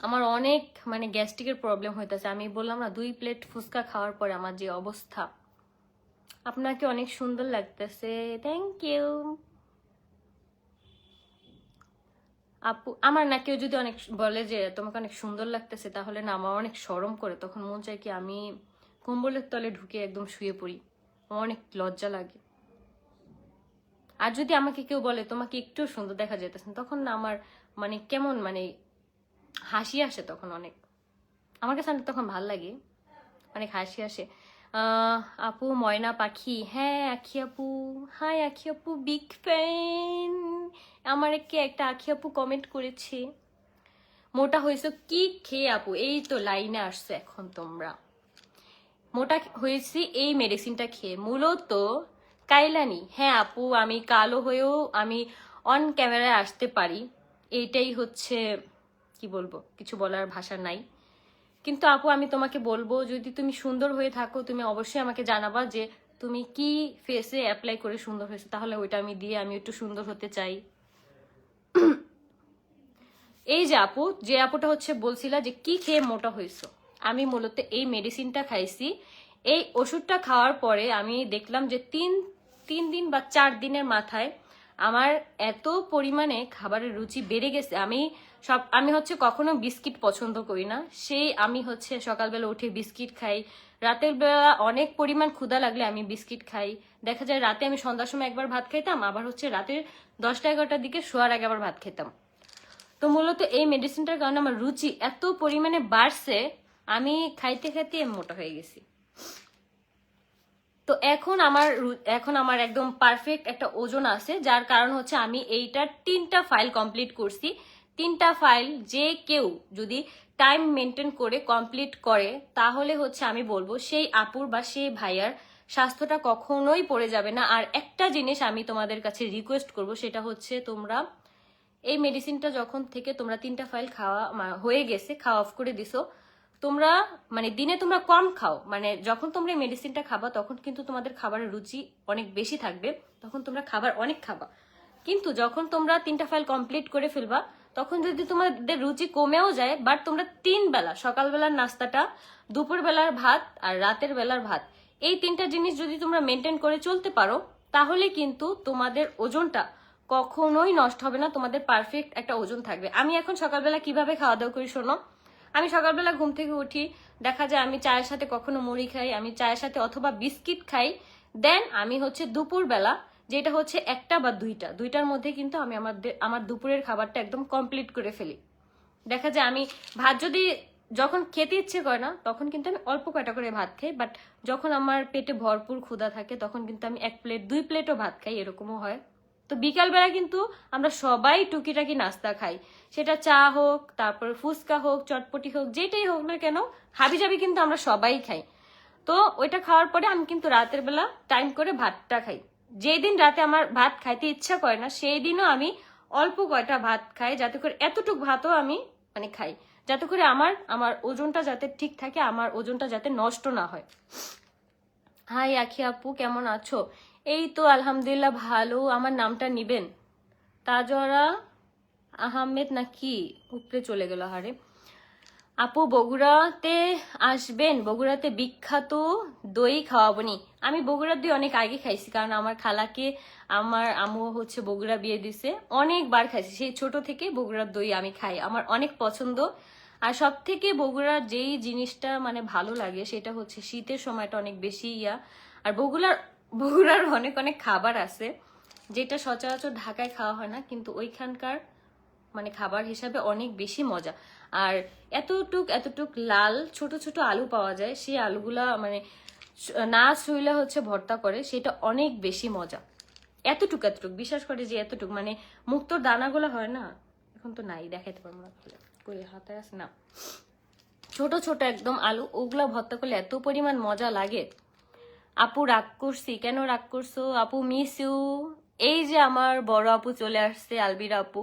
আমার অনেক মানে গ্যাস্ট্রিকের প্রবলেম হইতেছে। আমি বললাম না, 2 প্লেট ফুচকা খাওয়ার পরে আমার যে অবস্থা। আপনাকে অনেক সুন্দর লাগতেছে, থ্যাংক ইউ আপু। আমার না কেউ যদি অনেক বলে যে তোমাকে অনেক সুন্দর লাগতেছে, তাহলে না আমার অনেক শরম করে, তখন মন চায় কি আমি কম্বলের তলে ঢুকে একদম শুয়ে পড়ি, আমার অনেক লজ্জা লাগে। আর যদি আমাকে কেউ বলে তোমাকে একটু সুন্দর দেখা যেতেছে, তখন না আমার মানে কেমন মানে হাসি আসে, তখন অনেক আমার কাছে তখন ভাল লাগে, অনেক হাসি আসে। আপু ময়না পাখি, হ্যাঁ আখি আপু, হাই আখি আপু, বিগ ফ্যান। আমার একটা আখি আপু কমেন্ট করেছে, মোটা হয়েছে কি খেয়ে আপু? এই তো লাইনে আসছো এখন তোমরা। মোটা হয়েছি এই মেডিসিনটা খেয়ে, মূলত কাইলানি। হ্যাঁ আপু, আমি কালো হয়েও আমি অন ক্যামেরায় আসতে পারি, এইটাই হচ্ছে কি বলবো, কিছু বলার ভাষা নাই। কিন্তু আপু আমি তোমাকে বলবো, যদি তুমি সুন্দর হয়ে থাকো, তুমি অবশ্যই আমাকে জানাবা যে তুমি কি ফেসে অ্যাপ্লাই করে সুন্দর হয়েছে, তাহলে ওইটা আমি দিয়ে আমি একটু সুন্দর হতে চাই। এই যে আপু, যে আপুটা হচ্ছে বলছিলা যে কি খেয়ে মোটা হয়েছো, আমি মূলত এই মেডিসিনটা খাইছি। এই ওষুধটা খাওয়ার পরে আমি দেখলাম যে তিন দিন বা 4 দিনের মাথায় আমার এত পরিমাণে খাবারের রুচি বেড়ে গেছে। আমি হচ্ছে কখনো বিস্কিট পছন্দ করি না, সেই আমি হচ্ছে সকালবেলা উঠে বিস্কিট খাই, রাতের বেলা অনেক পরিমাণ ক্ষুধা লাগলে আমি বিস্কিট খাই। দেখা যায় রাতে আমি সন্ধ্যার সময় একবার ভাত খাইতাম, আবার হচ্ছে রাতের 10টা-11টার দিকে শোয়ার আগে আবার ভাত খেতাম। তো মূলত এই মেডিসিনটার কারণে আমার রুচি এত পরিমাণে বাড়ছে, আমি খাইতে খাইতে মোটা হয়ে গেছি। তো এখন আমার একদম পারফেক্ট একটা ওজন আছে, যার কারণ হচ্ছে আমি এইটার 3টা ফাইল কমপ্লিট করছি। 3টা ফাইল যে কেউ যদি টাইম মেনটেন করে কমপ্লিট করে, তাহলে হচ্ছে আমি বলবো সেই আপুর বা সেই ভাইয়ার স্বাস্থ্যটা কখনোই পড়ে যাবে না। আর একটা জিনিস আমি তোমাদের কাছে রিকোয়েস্ট করব, সেটা হচ্ছে তোমরা এই মেডিসিনটা যখন থেকে তোমরা 3টা ফাইল খাওয়া হয়ে গেছে, খাওয়া অফ করে দিছো, তোমরা মানে দিনে তোমরা কম খাও, মানে যখন তোমরা এই মেডিসিনটা খাবা তখন কিন্তু তোমাদের খাবারের রুচি অনেক বেশি থাকবে, তখন তোমরা খাবার অনেক খাবা। কিন্তু যখন তোমরা 3টা ফাইল কমপ্লিট করে ফেলবা, তখন যদি তোমাদের রুচি কমেও যায়, বাট তোমরা 3 বেলা, সকালবেলার নাস্তাটা, দুপুর বেলার ভাত আর রাতের বেলার ভাত, এই 3টা জিনিস যদি তোমরা মেনটেন করে চলতে পারো, তাহলে কিন্তু তোমাদের ওজনটা কখনোই নষ্ট হবে না, তোমাদের পারফেক্ট একটা ওজন থাকবে। আমি এখন সকালবেলা কিভাবে খাওয়া দাওয়া করি শোনো। আমি সকালবেলা ঘুম থেকে উঠি, দেখা যায় আমি চায়ের সাথে কখনো মুড়ি খাই, আমি চায়ের সাথে অথবা বিস্কিট খাই। দেন আমি হচ্ছে দুপুরবেলা, যেটা হচ্ছে 1টা বা 2টার মধ্যে কিন্তু আমি আমার দুপুরের খাবারটা একদম কমপ্লিট করে ফেলি। দেখা যায় আমি ভাত যদি যখন খেতে ইচ্ছে করে না তখন কিন্তু আমি অল্প কয়টা করে ভাত খাই, বাট যখন আমার পেটে ভরপুর ক্ষুধা থাকে তখন কিন্তু আমি 1 প্লেট 2 প্লেটও ভাত খাই, এরকমও হয়। তো বিকালবেলা কিন্তু আমরা সবাই টুকিটাকি নাস্তা খাই, সেটা চা হোক, তারপর ফুচকা হোক, চটপটি হোক, যেটাই হোক না কেন হাবিজাবি কিন্তু আমরা সবাই খাই। তো ওইটা খাওয়ার পরে আমি কিন্তু রাতের বেলা টাইম করে ভাতটা খাই। যেই দিন রাতে আমার ভাত খাইতে ইচ্ছা করে না সেই দিনও আমি অল্প কয়টা ভাত খাই, যাতে করে এতটুক ভাতও আমি মানে খাই, যাতে করে আমার আমার ওজনটা যাতে ঠিক থাকে, আমার ওজনটা যাতে নষ্ট না হয়। হাই আখি আপু, কেমন আছো? এই তো আলহামদুলিল্লাহ ভালো। আমার নামটা নিবেন? তাজরা আহমেদ নাকি? উপরে চলে গেল। হারে আপু, বগুড়াতে আসবেন? বগুড়াতে বিখ্যাত দই খাওয়াবনি। আমি বগুড়ার দই অনেক আগে খাইছি, কারণ আমার খালাকে আমার আম্মু হচ্ছে বগুড়া বিয়ে দিছে, অনেকবার খাইছি। সেই ছোট থেকে বগুড়ার দই আমি খাই, আমার অনেক পছন্দ। আর সব থেকে বগুড়ার যেই জিনিসটা মানে ভালো লাগে সেটা হচ্ছে শীতের সময়টা অনেক বেশি আর বগুড়ার অনেক অনেক খাবার আছে যেটা সচরাচর ঢাকায় খাওয়া হয় না, কিন্তু ওইখানকার মানে খাবার হিসাবে অনেক বেশি মজা। আর এতটুক লাল ছোট ছোট আলু পাওয়া যায়, সেই আলুগুলা মানে না ছুইলে হচ্ছে ভর্তা করে, সেটা অনেক বেশি মজা। এতটুক বিশ্বাস করে যে এতটুক মানে মুক্তোর দানাগুলো হয় না, এখন তো নাই, দেখাইতে পারবো না, কই হাতে আছে না, ছোট ছোট একদম আলু, ওগুলা ভর্তা করলে এত পরিমাণ মজা লাগে। আপু রাগ করছি কেন? রাগ করছো আপু? Miss you. এই যে আমার বড় আপু চলে আসছে, আলবিরা আপু।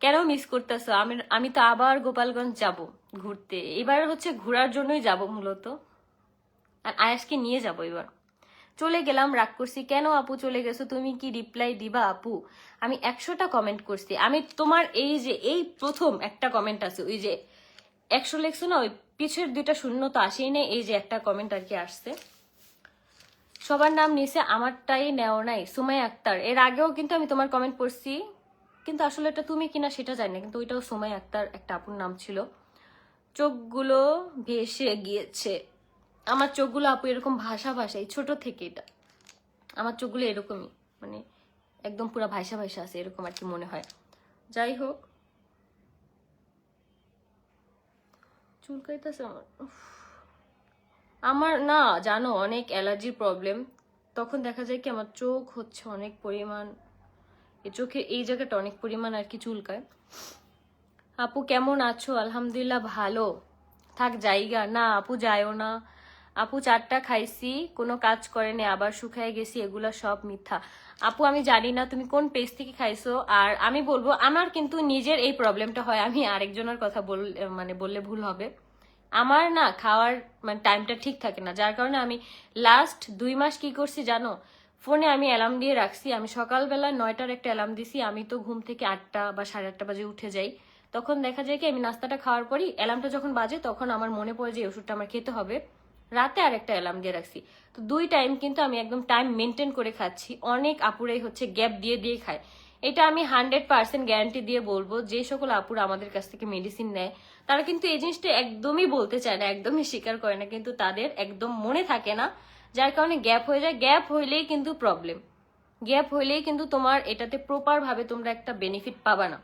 কেন মিস করতেছো? আমি তো আবার গোপালগঞ্জ যাব ঘুরতে, এবার হচ্ছে ঘোরার জন্যই যাব মূলত, আর আয়াসকে নিয়ে যাব এবার। চলে গেলাম, রাগ করছি কেন? আপু চলে গেছো, তুমি কি রিপ্লাই দিবা আপু? আমি 100টা কমেন্ট করছি, আমি তোমার এই প্রথম একটা কমেন্ট আছে, ওই যে 100 লেখছো না, ওই পিছের 2টা শূন্য তো আসেই নেই, এই যে একটা কমেন্ট আর কি আসছে। সবার নাম নিচে, আমারটাই নেও নাই। সুমাইয়া আক্তার, এর আগেও কিন্তু আমি তোমার কমেন্ট পড়ছি, কিন্তু আসলে এটা তুমি কিনা সেটা জানি না, কিন্তু ওইটাও সুমাইয়া আক্তার একটা আপুর নাম ছিল। চোখগুলো ভেসে গিয়েছে। আমার চোখগুলো আপু এরকম ভাষা এই ছোট থেকে এটা আমার চোখগুলো এরকমই, মানে একদম পুরো ভাষা আছে, এরকম আর কি মনে হয়। যাই হোক, চুলকাইতেছে আমার। আমার না জানো অনেক অ্যালার্জির প্রবলেম, তখন দেখা যায় কি আমার চোখ হচ্ছে অনেক পরিমাণ, এই চোখে এই জায়গাটা অনেক পরিমাণ আর কি চুলকায়। আপু কেমন আছো? আলহামদুলিল্লাহ ভালো। থাক জায়গা না আপু, যায়ও না আপু, 4টা খাইছি কোনো কাজ করেনি, আবার শুকায় গেছি, এগুলা সব মিথ্যা। আপু আমি জানি না তুমি কোন পেজ থেকে খাইছো, আর আমি বলবো আমার কিন্তু নিজের এই প্রবলেমটা হয়, আমি আরেকজনের কথা বললে ভুল হবে। আমার না খাওয়ার মানে টাইমটা ঠিক থাকে না, যার কারণে আমি লাস্ট 2 মাস কি করছি জানো? ফোনে আমি অ্যালার্ম দিয়ে রাখছি, আমি সকালবেলা 9টার একটা অ্যালার্ম দিছি, আমি তো ঘুম থেকে 8টা বা 8:30 বাজে উঠে যাই। তখন দেখা যায় কি আমি নাস্তাটা খাওয়ার পরই অ্যালার্মটা যখন বাজে তখন আমার মনে পড়ে যে ওষুধটা আমার খেতে হবে, রাতে আর একটা অ্যালার্ম দিয়ে রাখছি। তো 2 টাইম কিন্তু আমি একদম টাইম মেনটেন করে খাচ্ছি। অনেক আপুরাই হচ্ছে গ্যাপ দিয়ে খায়, এটা আমি 100% গ্যারান্টি দিয়ে বলবো। যে সকল আপুরা আমাদের কাছ থেকে মেডিসিন নেয় তারা কিন্তু এই জিনিসটা একদমই বলতে চায় না, একদমই স্বীকার করে না, কিন্তু তাদের একদম মনে থাকে না, যার কারণে গ্যাপ হয়ে যায়। গ্যাপ হইলেই কিন্তু প্রবলেম, গ্যাপ হইলেই কিন্তু তোমার এটাতে প্রপার ভাবে তোমরা একটা বেনিফিট পাবা না।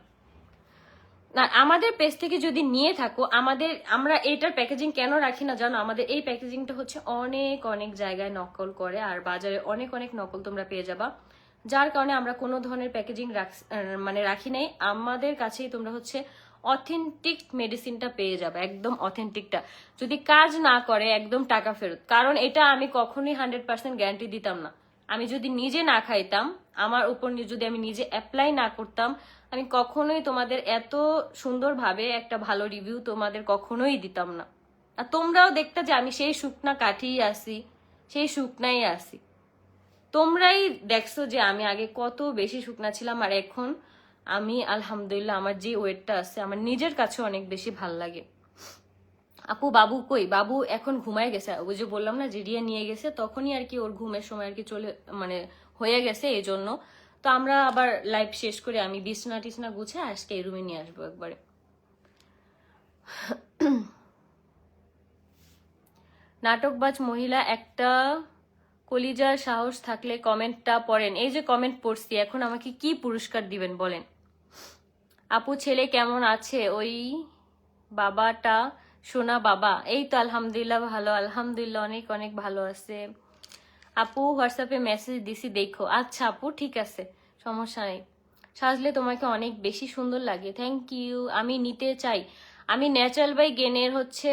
না আমাদের পেজ থেকে যদি নিয়ে থাকো, আমরা এইটার প্যাকেজিং কেন রাখি না জানো? আমাদের এই প্যাকেজিংটা হচ্ছে অনেক অনেক জায়গায় নকল করে, আর বাজারে অনেক অনেক নকল তোমরা পেয়ে যাবা, যার কারণে আমরা কোনো ধরনের প্যাকেজিং রাখি নাই। আমাদের কাছেই তোমরা হচ্ছে অথেন্টিক মেডিসিনটা পেয়ে যাবে, একদম অথেন্টিকটা। যদি কাজ না করে একদম টাকা ফেরত, কারণ এটা আমি কখনোই 100% গ্যারান্টি দিতাম না। আমি যদি নিজে না খাইতাম, আমার উপর যদি আমি নিজে অ্যাপ্লাই না করতাম, আমি কখনোই তোমাদের এত সুন্দরভাবে একটা ভালো রিভিউ তোমাদের কখনোই দিতাম না। আর তোমরাও দেখতে যে আমি সেই শুকনা কাঠিই আসি, সেই শুকনাই আসি। তোমরাই দেখছো যে আমি আগে কত বেশি শুকনা ছিলাম, আর এখন আমি আলহামদুলিল্লাহ আমার যে ওয়েটটা আছে আমার নিজের কাছে অনেক বেশি ভাল লাগে। আপু বাবু কই? বাবু এখন ঘুমায় গেছে, ওই যে বললাম না যে রিয়া নিয়ে গেছে, তখনই আর কি ওর ঘুমের সময় আর কি চলে মানে হয়ে গেছে, এই জন্য। তো আমরা আবার লাইভ শেষ করে আমি বিছনা টিছনা গুছে আজকে এই রুমে নিয়ে আসবো একবারে। নাটকবাজ মহিলা একটা কলিজার সাহস থাকলে কমেন্টটা পড়েন। এই যে কমেন্ট পড়ছি, এখন আমাকে কি পুরস্কার দিবেন বলেন। আপু ছেলে কেমন আছে? ওই বাবাটা সোনা বাবা। এই তো আলহামদুলিল্লাহ ভালো, আলহামদুলিল্লাহ অনেক অনেক ভালো আছে। আপু হোয়াটসঅ্যাপে মেসেজ দিছি দেখো। আচ্ছা আপু ঠিক আছে, সমস্যা নেই। সাজলে তোমাকে অনেক বেশি সুন্দর লাগে, থ্যাংক ইউ। আমি নিতে চাই। আমি ন্যাচারাল বাই গেনের হচ্ছে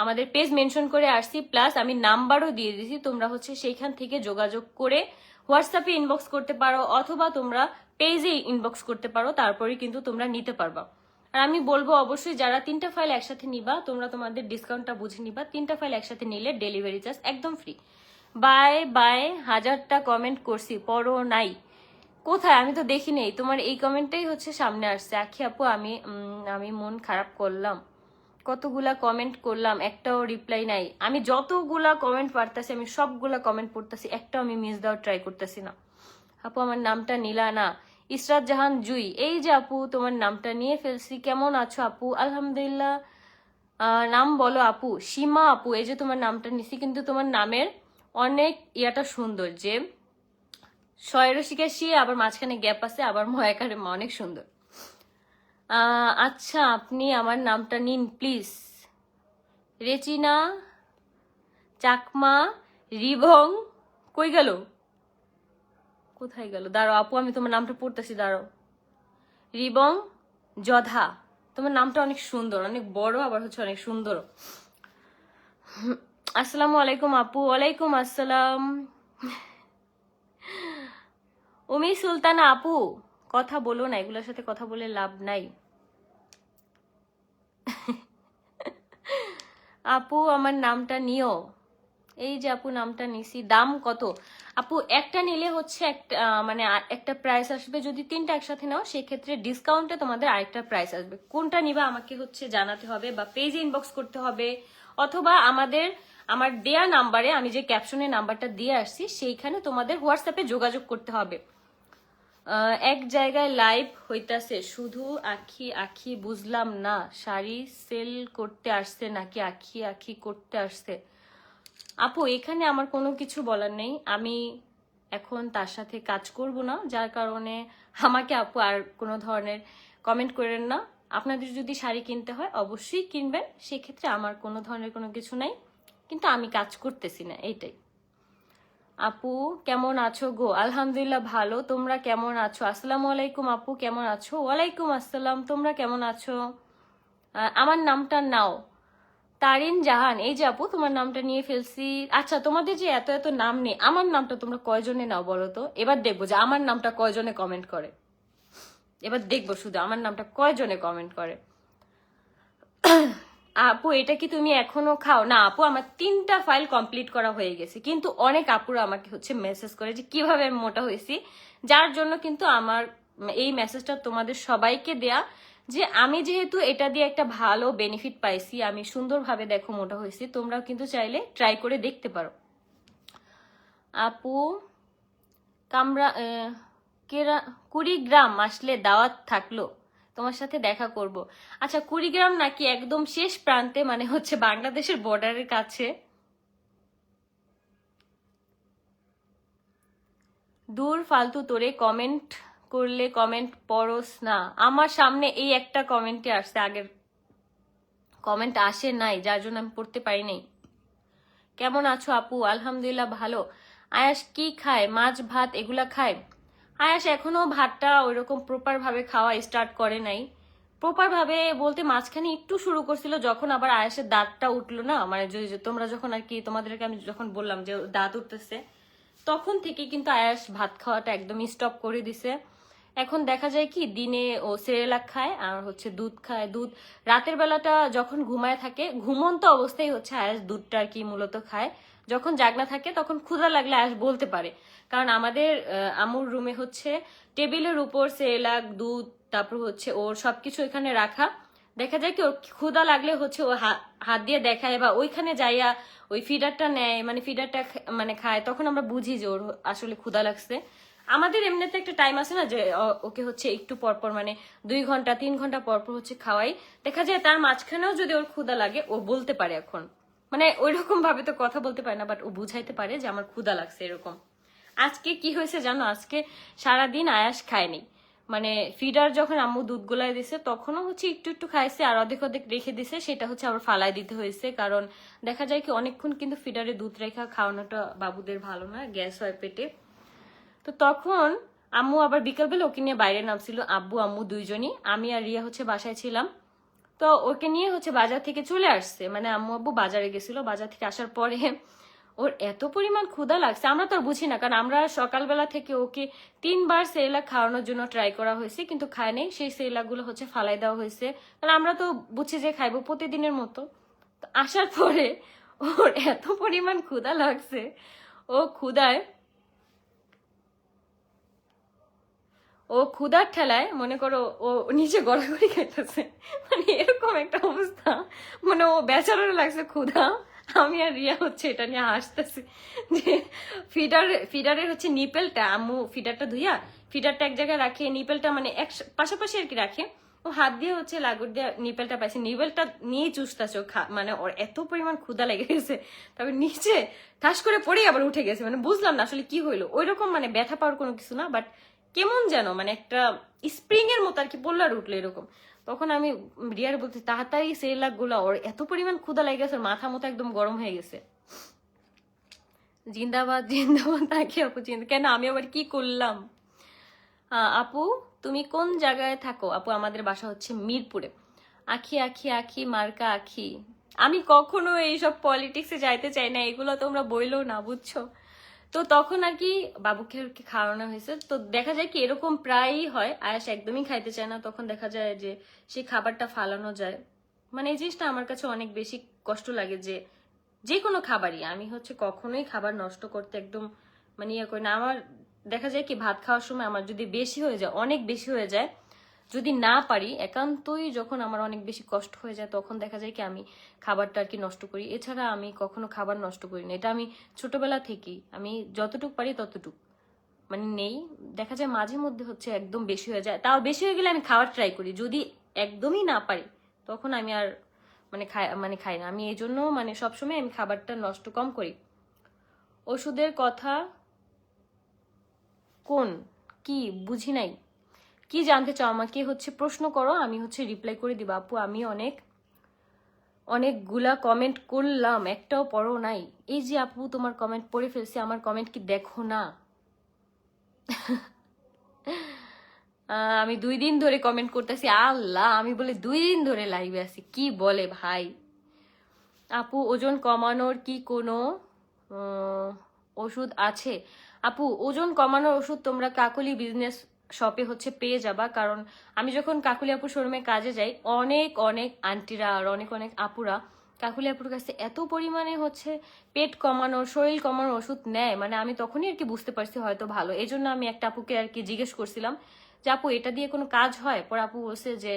আমাদের পেজ মেনশন করে আসছি, প্লাস আমি নাম্বারও দিয়ে দিছি। তোমরা হচ্ছে সেইখান থেকে যোগাযোগ করে হোয়াটসঅ্যাপে ইনবক্স করতে পারো, অথবা তোমরা পেজে ইনবক্স করতে পারো, তারপরে কিন্তু তোমরা নিতে পারবা। আর আমি বলবো অবশ্যই যারা 3টা ফাইল একসাথে নিবা, তোমরা তোমাদের ডিসকাউন্টটা বুঝে নিবা। 3টা ফাইল একসাথে নিলে ডেলিভারি চার্জ একদম ফ্রি। Bye bye. 1000টা কমেন্ট করছি, পড়ো নাই কোথায়? আমি তো দেখি নেই। তোমার এই কমেন্টটাই হচ্ছে সামনে আসছে। আখি আপু আমি মন খারাপ করলাম, কতগুলা কমেন্ট করলাম, একটাও রিপ্লাই নাই। আমি যতগুলা কমেন্ট পারতাছি আমি সবগুলা কমেন্ট পড়তাছি, একটাও আমি মিস দেওয়ার ট্রাই করতেছি না। আপু আমার নামটা নিলা না। ইসরাত জাহান জুই, এই যে আপু তোমার নামটা নিয়ে ফেলছি। কেমন আছো আপু? আলহামদুলিল্লাহ। নাম বলো আপু। সীমা আপু, এই যে তোমার নামটা নিছি, কিন্তু তোমার নামের অনেক ইয়াটা সুন্দর, যে শয়েরসিকা শি, আবার মাঝখানে গ্যাপ আছে, আবার ময়াকারে মা, অনেক সুন্দর। আচ্ছা আপনি আমার নামটা নিন প্লিজ। রেচিনা চাকমা রিভং কই গেল, কোথায় গেল? দাঁড়াও আপু, আমি তোমার নামটা পড়তেছি, দাঁড়াও। রিবং জধা, তোমার নামটা অনেক সুন্দর, অনেক বড়, আবার হচ্ছে অনেক সুন্দর। আসসালামু আলাইকুম আপু। ওয়ালাইকুম আসসালাম। উমি সুলতানা আপু, কথা বলো না, এগুলোর সাথে কথা বলে লাভ নাই। আপু আমার নামটা নিও। এই যে আপু নামটা নিছি। দাম কত? আপু একটা নিলে হচ্ছে মানে একটা প্রাইস আসবে, যদি 3টা একসাথে নাও সেক্ষেত্রে ডিসকাউন্টে তোমাদের আরেকটা প্রাইস আসবে। কোনটা নিবা আমাকে হচ্ছে জানাতে হবে, বা পেজে ইনবক্স করতে হবে, অথবা আমার দেয়া নাম্বারে, আমি যে ক্যাপশনের নাম্বারটা দিয়ে আসছি সেইখানে তোমাদের হোয়াটসঅ্যাপে যোগাযোগ করতে হবে। এক জায়গায় লাইভ হইতাছে শুধু আখি আখি, বুঝলাম না, শাড়ি সেল করতে আসছে নাকি আখি আখি করতে আসছে? আপু এখানে আমার কোনো কিছু বলার নেই, আমি এখন তার সাথে কাজ করব না, যার কারণে আমাকে আপু আর কোনো ধরনের কমেন্ট করেন না। আপনাদের যদি শাড়ি কিনতে হয় অবশ্যই কিনবেন, সেক্ষেত্রে আমার কোনো ধরনের কোনো কিছু নাই, কিন্তু আমি কাজ করতেছি না, এইটাই। আপু কেমন আছো গো? আলহামদুলিল্লাহ ভালো, তোমরা কেমন আছো? আসসালামু আলাইকুম আপু, কেমন আছো? ওয়ালাইকুম আসসালাম, তোমরা কেমন আছো? আমার নামটা নাও। তারিন জাহান, এই যে আপু তোমার নামটা নিয়ে ফেলছি। আচ্ছা তোমাদের যে এত এত নাম নেই, আমার নামটা তোমরা কয়জনে নাও বলো তো? এবার দেখবো যে আমার নামটা কয়জনে কমেন্ট করে। এবার দেখবো শুধু আমার নামটা কয়জনে কমেন্ট করে। আপু এটা কি তুমি এখনো খাও? না আপু, আমার 3টা ফাইল কমপ্লিট করা হয়ে গেছে, কিন্তু অনেক আপুরা আমাকে হচ্ছে মেসেজ করে যে কিভাবে আমি মোটা হয়েছি, যার জন্য কিন্তু আমার এই মেসেজটা তোমাদের সবাইকে দেয়া, যে আমি যেহেতু এটা দিয়ে একটা ভালো বেনিফিট পাইছি, আমি সুন্দরভাবে দেখো মোটা হয়েছি, তোমরাও কিন্তু চাইলে ট্রাই করে দেখতে পারো। আপু কুড়িগ্রাম আসলে দাওয়াত থাকলো, তোমার সাথে দেখা করব। আচ্ছা কুড়িগ্রাম নাকি একদম শেষ প্রান্তে, মানে হচ্ছে বাংলাদেশের বর্ডারের কাছে? দূর ফালতু তোরে কমেন্ট করলে কমেন্ট পড়োস না। আমার সামনে এই একটা কমেন্টে আসছে, আগের কমেন্ট আসে নাই, যার জন্য আমি পড়তে পারি নাই। কেমন আছো আপু? আলহামদুলিল্লাহ ভালো। আয়াস কি খায়? মাছ ভাত এগুলা খায়? আয়াস এখনো ভাতটা ওইরকম প্রপার ভাবে খাওয়া স্টার্ট করে নাই। প্রপার ভাবে বলতে মাঝখানে একটু শুরু করছিল, যখন আবার আয়াসের দাঁতটা উঠলো না, মানে তোমরা যখন আর কি, তোমাদেরকে আমি যখন বললাম যে দাঁত উঠতেছে, তখন থেকে কিন্তু আয়াস ভাত খাওয়াটা একদমই স্টপ করে দিছে। এখন দেখা যায় কি দিনে ও সেরেলাক খায় আর হচ্ছে দুধ খায়। দুধ রাতের বেলাটা যখন ঘুমায় থাকে, ঘুমন্ত অবস্থায় হচ্ছে আয়াস দুধটা আর কি মূলত খায়। যখন জাগনা থাকে তখন ক্ষুধা লাগলে আয়াস বলতে পারে, কারণ আমাদের আমুর রুমে হচ্ছে টেবিলের উপর সেরেলাক, দুধ, তারপর হচ্ছে ওর সবকিছু এখানে রাখা। দেখা যায় কি ওর ক্ষুধা লাগলে হচ্ছে ও হাত দিয়ে দেখায়, বা ওইখানে যাইয়া ওই ফিডারটা নেয়, মানে ফিডারটা মানে খায়, তখন আমরা বুঝি যে ওর আসলে ক্ষুধা লাগছে। আমাদের এমনিতে একটা টাইম আছে না যে ওকে হচ্ছে একটু পরপর মানে 2 ঘন্টা 3 ঘন্টা পরপর হচ্ছে খাওয়াই। দেখা যায় তার মাঝখানেও যদি ওর ক্ষুধা লাগে ও বলতে পারে এখন, মানে ওইরকম ভাবে তো কথা বলতে পারে না, বাট ও বুঝাইতে পারে যে আমার ক্ষুধা লাগছে এরকম। আজকে কি হয়েছে জানো, আজকে সারাদিন আয়াস খায়নি, মানে ফিডার যখন আম্মু দুধ গোলায় দিছে তখনও হচ্ছে একটু একটু খাইছে আর অর্ধেক অর্ধেক রেখে দিছে, সেটা হচ্ছে আবার ফালাই দিতে হয়েছে। কারণ দেখা যায় কি অনেকক্ষণ কিন্তু ফিডারে দুধ রেখা খাওয়ানোটা বাবুদের ভালো না, গ্যাস হয় পেটে। তো তখন আম্মু আবার বিকালবেলা ওকে নিয়ে বাইরে নামছিল, আব্বু আম্মু দুইজনই, আমি আর রিয়া হচ্ছে বাসায় ছিলাম। তো ওকে নিয়ে হচ্ছে বাজার থেকে চলে আসছে, মানে আম্মু আব্বু বাজারে গেছিল, বাজার থেকে আসার পরে ওর এত পরিমাণ ক্ষুধা লাগছে, আমরা তো আর বুঝি না, কারণ আমরা সকালবেলা থেকে ওকে 3বার সেরেলাক খাওয়ানোর জন্য ট্রাই করা হয়েছে কিন্তু খায় নাই, সেই সেরেলাক গুলো হচ্ছে ফালাই দেওয়া হয়েছে, কারণ আমরা তো বুঝছি যে খাইবো প্রতিদিনের মতো। তো আসার পরে ওর এত পরিমাণ ক্ষুধা লাগছে, ও ক্ষুধার ঠেলায় মনে করো ও নিচে গড়াগড়ি খাইতেছে, মানে এরকম একটা অবস্থা, মানে ও বেচারার লাগছে ক্ষুধা। আমি আর রিয়া হচ্ছে এটা নিয়ে হাসতেছি যে ফিডারের হচ্ছে নিপেলটা, আম্মু ফিডারটা ধুইয়া ফিডারটা এক জায়গায় রাখে, নিপেলটা মানে এক পাশাপাশি আর কি রাখে, ও হাত দিয়ে হচ্ছে লাগুর দিয়ে নিপেলটা পাইছে, নিপেলটা নিয়ে চুষতেছে, মানে ওর এত পরিমাণ ক্ষুধা লেগে গেছে, তারপর নিচে ঠাস করে পড়ে আবার উঠে গেছে, মানে বুঝলাম না আসলে কি হইলো, ওইরকম মানে ব্যথা পাওয়ার কোনো কিছু না, বাট কেমন যেন মানে একটা স্প্রিং এর মতো আর কি পড়লো আর উঠলো এরকম। তখন আমি রিয়ার বলতে তাড়াতাড়ি সেরেলাক গুলা, ওর এত পরিমাণ ক্ষুধা লেগে গেছে, মাথা মতো একদম গরম হয়ে গেছে। জিন্দাবাদ জিন্দাবাদ তাকে আপু কেন আমি আবার কি করলাম? আপু তুমি কোন জায়গায় থাকো? আপু আমাদের বাসা হচ্ছে মিরপুরে। আখি আখি আখি মার্কা আখি। আমি কখনো এইসব পলিটিক্সে যাইতে চাই না, এগুলো তোমরা বইলো না, বুঝছো? তো তখন আর কি বাবুকে আর কি খাওয়ানো হয়েছে, তো দেখা যায় কি এরকম প্রায়ই হয়, আয়াস একদমই খাইতে চায় না, তখন দেখা যায় যে সেই খাবারটা ফালানো যায়। মানে এই জিনিসটা আমার কাছে অনেক বেশি কষ্ট লাগে যে যে কোনো খাবারই আমি হচ্ছে কখনোই খাবার নষ্ট করতে একদম মানে ইয়ে করি না। আমার দেখা যায় কি ভাত খাওয়ার সময় আমার যদি বেশি হয়ে যায়, অনেক বেশি হয়ে যায়, যদি না পারি একান্তই যখন আমার অনেক বেশি কষ্ট হয়ে যায়, তখন দেখা যায় কি আমি খাবারটা আর কি নষ্ট করি। এছাড়া আমি কখনো খাবার নষ্ট করি না, এটা আমি ছোটবেলা থেকেই আমি যতটুকু পারি ততটুকু মানে নেই। দেখা যায় মাঝে মধ্যে হচ্ছে একদম বেশি হয়ে যায়, তাও বেশি হয়ে গেলে আমি খাওয়ার ট্রাই করি, যদি একদমই না পারি তখন আমি আর খাই না। আমি এই জন্য মানে সবসময় আমি খাবারটা নষ্ট কম করি। ওষুধের কথা কোন কি বুঝি নাই, কি জানতে চাও আমাকে হচ্ছে প্রশ্ন করো, আমি হচ্ছে রিপ্লাই করে দিব। আপু আমি অনেকগুলা কমেন্ট করলাম, একটাও পড়ো নাই। এই যে আপু তোমার কমেন্ট পড়ে ফেলছি, আমার কমেন্ট কি দেখো না? আমি 2 দিন ধরে কমেন্ট করতেছি, আল্লাহ আমি বলে 2 দিন ধরে লাইভে আছি, কি বলে ভাই। আপু ওজন কমানোর কি কোনো ওষুধ আছে? আপু ওজন কমানোর ওষুধ তোমরা কাকলি বিজনেস শপে হচ্ছে পেয়ে যাবা, কারণ আমি যখন কাকুলি আপুর শোরুমে কাজে যাই, অনেক অনেক আন্টিরা আর অনেক অনেক আপুরা কাকুলি আপুর কাছে এত পরিমাণে হচ্ছে পেট কমানোর শরীর কমানোর ওষুধ নেয়, মানে আমি তখনই আর কি বুঝতে পারছি হয়তো ভালো। এই জন্য আমি একটা আপুকে আর কি জিজ্ঞেস করছিলাম যে আপু এটা দিয়ে কোনো কাজ হয়? পর আপু বলছে যে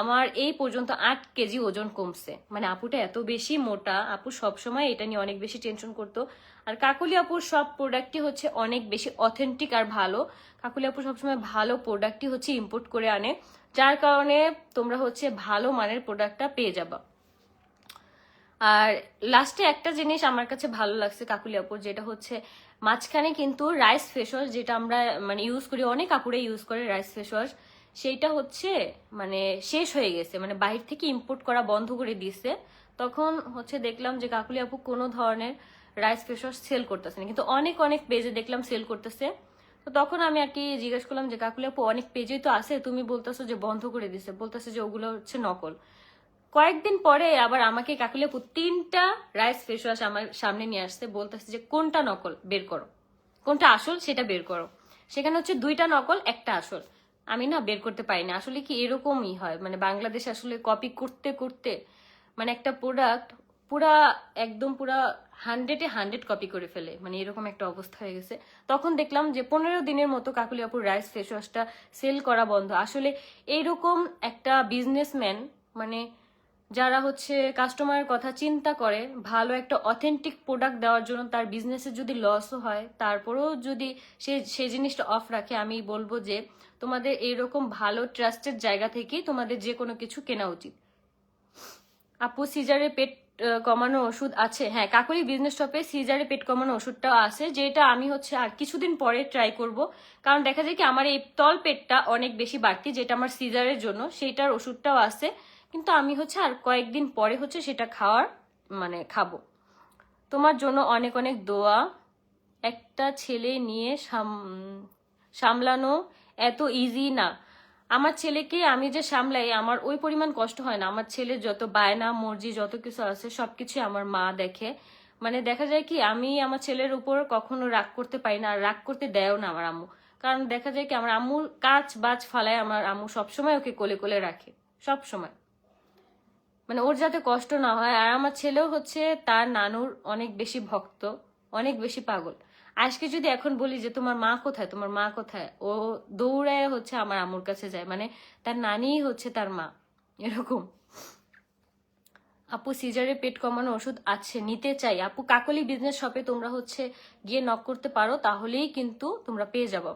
আমার এই পর্যন্ত 8 কেজি ওজন কমছে। মানে আপুটা এত বেশি মোটা, আপু সবসময় এটা নিয়ে অনেক বেশি টেনশন করতো। আর কাকুলি আপুর সব প্রোডাক্টই হচ্ছে অনেক বেশি অথেন্টিক আর ভালো। কাকুলি আপু সবসময় ভালো প্রোডাক্টই হচ্ছে ইম্পোর্ট করে আনে, যার কারণে তোমরা হচ্ছে ভালো মানের প্রোডাক্টটা পেয়ে যাবা। আর লাস্টে একটা জিনিস আমার কাছে ভালো লাগছে কাকুলি আপুর, যেটা হচ্ছে মাঝখানে কিন্তু রাইস ফেস ওয়াশ, যেটা আমরা মানে ইউজ করি, অনেক আপুরে ইউজ করে রাইস ফেস ওয়াশ, সেইটা হচ্ছে মানে শেষ হয়ে গেছে, মানে বাইরে থেকে ইম্পোর্ট করা বন্ধ করে দিয়েছে। তখন হচ্ছে দেখলাম যে কাকুলি আপু কোনো ধরনের রাইস ফেস ওয়াশ সেল করতেছে না, কিন্তু অনেক অনেক পেজে দেখলাম সেল করতেছে। তো তখন আমি আর কি জিজ্ঞেস করলাম যে কাকুলি আপু অনেক পেজেই তো আছে, তুমি বলতেছো যে বন্ধ করে দিছে, বলতেছে যে ওগুলো হচ্ছে নকল। কয়েকদিন পরে আবার আমাকে কাকুলি আপু 3টা রাইস ফেস ওয়াশ আমার সামনে নিয়ে আসছে, বলতেছে যে কোনটা নকল বের করো, কোনটা আসল সেটা বের করো। সেখানে হচ্ছে 2টা নকল 1টা আসল। আমি না বের করতে পারি না, আসলে কি এরকমই হয়, মানে বাংলাদেশ আসলে কপি করতে করতে মানে একটা প্রোডাক্ট পুরা 100-এ 100 কপি করে ফেলে, মানে এরকম একটা অবস্থা হয়ে গেছে। তখন দেখলাম যে 15 দিনের মতো কাকুলি আপুর রাইস ফেস ওয়াশটা সেল করা বন্ধ। আসলে এইরকম একটা বিজনেসম্যান মানে যারা হচ্ছে কাস্টমারের কথা চিন্তা করে, ভালো একটা অথেন্টিক প্রোডাক্ট দেওয়ার জন্য তার বিজনেসে যদি লসও হয় তারপরেও যদি সেই জিনিসটা অফ রাখে, আমি বলবো যে তোমাদের এইরকম ভালো ট্রাস্টেড জায়গা থেকেই তোমাদের যে কোনো কিছু কেনা উচিত। আপু সিজারে পেট কমানো ওষুধ আছে? হ্যাঁ, কাকলি বিজনেস শপে সিজারে পেট কমানো ওষুধটাও আছে, যেটা আমি হচ্ছে আর কিছুদিন পরে ট্রাই করব। কারণ দেখা যায় কি আমার এই তল পেটটা অনেক বেশি বাড়তি, যেটা আমার সিজারের জন্য, সেইটার ওষুধটাও আছে। কিন্তু আমি হচ্ছে আর কয়েকদিন পরে হচ্ছে সেটা খাবো। তোমার জন্য অনেক অনেক দোয়া। একটা ছেলে নিয়ে সামলানো এত ইজি না। আমার ছেলেকে আমি যে সামলাই, আমার ওই পরিমাণ কষ্ট হয় না। আমার ছেলে যত বায়না মর্জি যত কিছু আছে সবকিছু আমার মা দেখে। মানে দেখা যায় কি আমি আমার ছেলের উপর কখনো রাগ করতে পারি না, আর রাগ করতে দেয়ও না আমার আম্মু। কারণ দেখা যায় কি আমার আম্মুর কাজ বাজ ফালায় আমার আম্মু সবসময় ওকে কোলে কোলে রাখে, সব সময়। মানে ওর যাতে কষ্ট না হয়। আর আমার ছেলেও হচ্ছে তার নানুর অনেক বেশি ভক্ত, অনেক বেশি পাগল। আজকে যদি এখন বলি যে তোমার মা কোথায়, তোমার মা কোথায়, ও দৌড়ায় হচ্ছে আমার আম্মুর কাছে যায়, মানে তার নানিই হচ্ছে তার মা, এরকম। আপু সিজারে পেট কমানো ওষুধ আছে, নিতে চাই। আপু কাকলি বিজনেস শপে তোমরা হচ্ছে গিয়ে নক করতে পারো, তাহলেই কিন্তু তোমরা পেয়ে যাবো।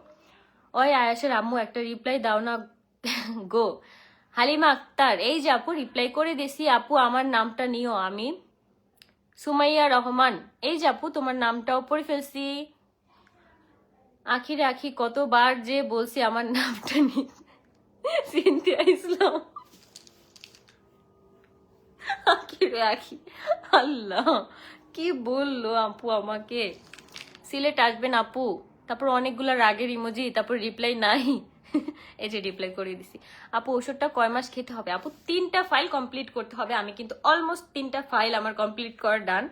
ওই আয়াসের আম্মু একটা রিপ্লাই দাও না গো। হালিমা আক্তার, এই যে আপু রিপ্লাই করে দিছি। আপু আমার নামটা নিও, আমি সুমাইয়া রহমান। এই যে আপু তোমার নামটাও পড়ে ফেলছি। আখিরে আখি, কতবার যে বলছি আমার নামটা নি। সিনথিয়া ইসলাম। আখিরে আখি, আল্লাহ কি বললো আপু আমাকে। সিলেট আসবেন আপু, তারপর অনেকগুলো রাগের ইমোজি, তারপর রিপ্লাই নাই। এই যে রিপ্লাই করে দিছি। আপু ওষুধটা কয় মাস খেতে হবে? আপু 3টা ফাইল কমপ্লিট করতে হবে। আমি কিন্তু অলমোস্ট 3টা ফাইল আমার কমপ্লিট করা ডান,